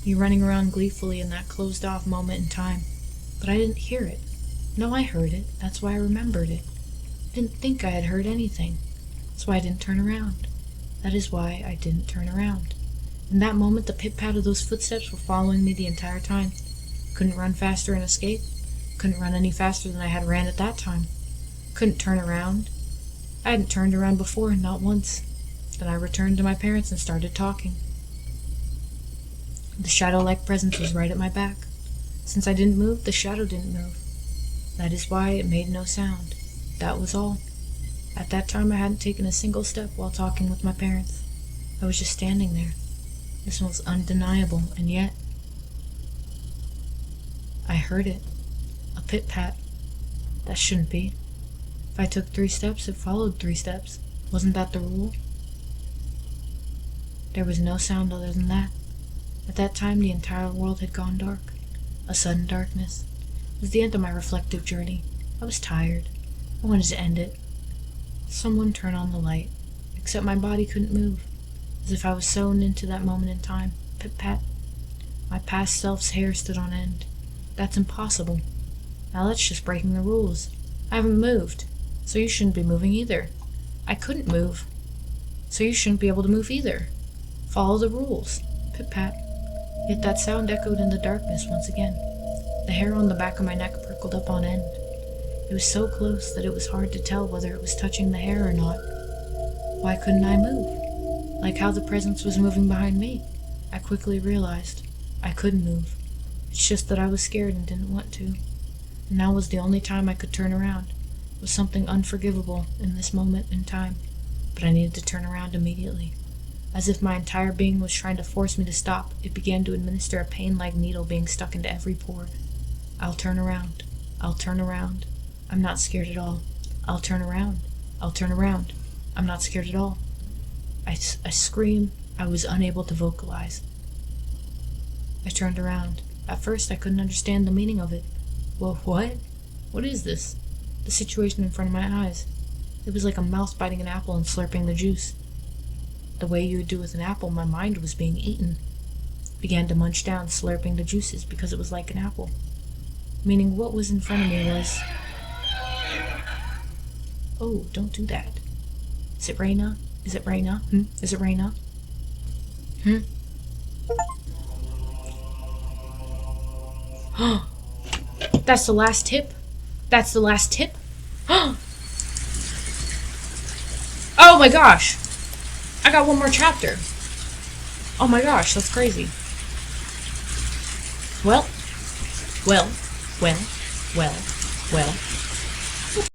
Me running around gleefully in that closed-off moment in time. But I didn't hear it. No, I heard it. That's why I remembered it. I didn't think I had heard anything. That's why I didn't turn around. That is why I didn't turn around. In that moment, the pit-pat of those footsteps were following me the entire time. Couldn't run faster and escape. Couldn't run any faster than I had ran at that time. Couldn't turn around. I hadn't turned around before, not once. Then I returned to my parents and started talking. The shadow-like presence was right at my back. Since I didn't move, the shadow didn't move. That is why it made no sound. That was all. At that time, I hadn't taken a single step while talking with my parents. I was just standing there. This was undeniable, and yet I heard it. A pit-pat. That shouldn't be. If I took 3 steps, it followed 3 steps. Wasn't that the rule? There was no sound other than that. At that time, the entire world had gone dark. A sudden darkness. It was the end of my reflective journey. I was tired. I wanted to end it. Someone turn on the light. Except my body couldn't move. As if I was sewn into that moment in time. Pit-pat. My past self's hair stood on end. That's impossible. Now that's just breaking the rules. I haven't moved, so you shouldn't be moving either. I couldn't move, so you shouldn't be able to move either. Follow the rules. Pit-pat. Yet that sound echoed in the darkness once again. The hair on the back of my neck prickled up on end. It was so close that it was hard to tell whether it was touching the hair or not. Why couldn't I move? Like how the presence was moving behind me. I quickly realized I couldn't move. It's just that I was scared and didn't want to. And now was the only time I could turn around. It was something unforgivable in this moment in time. But I needed to turn around immediately. As if my entire being was trying to force me to stop, it began to administer a pain-like needle being stuck into every pore. I'll turn around. I'll turn around. I'm not scared at all. I'll turn around. I'll turn around. I'm not scared at all. I screamed. I was unable to vocalize. I turned around. At first, I couldn't understand the meaning of it. Well, what? What is this? The situation in front of my eyes. It was like a mouse biting an apple and slurping the juice. The way you would do with an apple, my mind was being eaten. began to munch down, slurping the juices because it was like an apple. Meaning what was in front of me was... Oh, don't do that. Is it Raina? Is it Raina? Is it Raina? That's the last tip? That's the last tip? Oh my gosh! I got one more chapter. Oh my gosh, that's crazy. Well.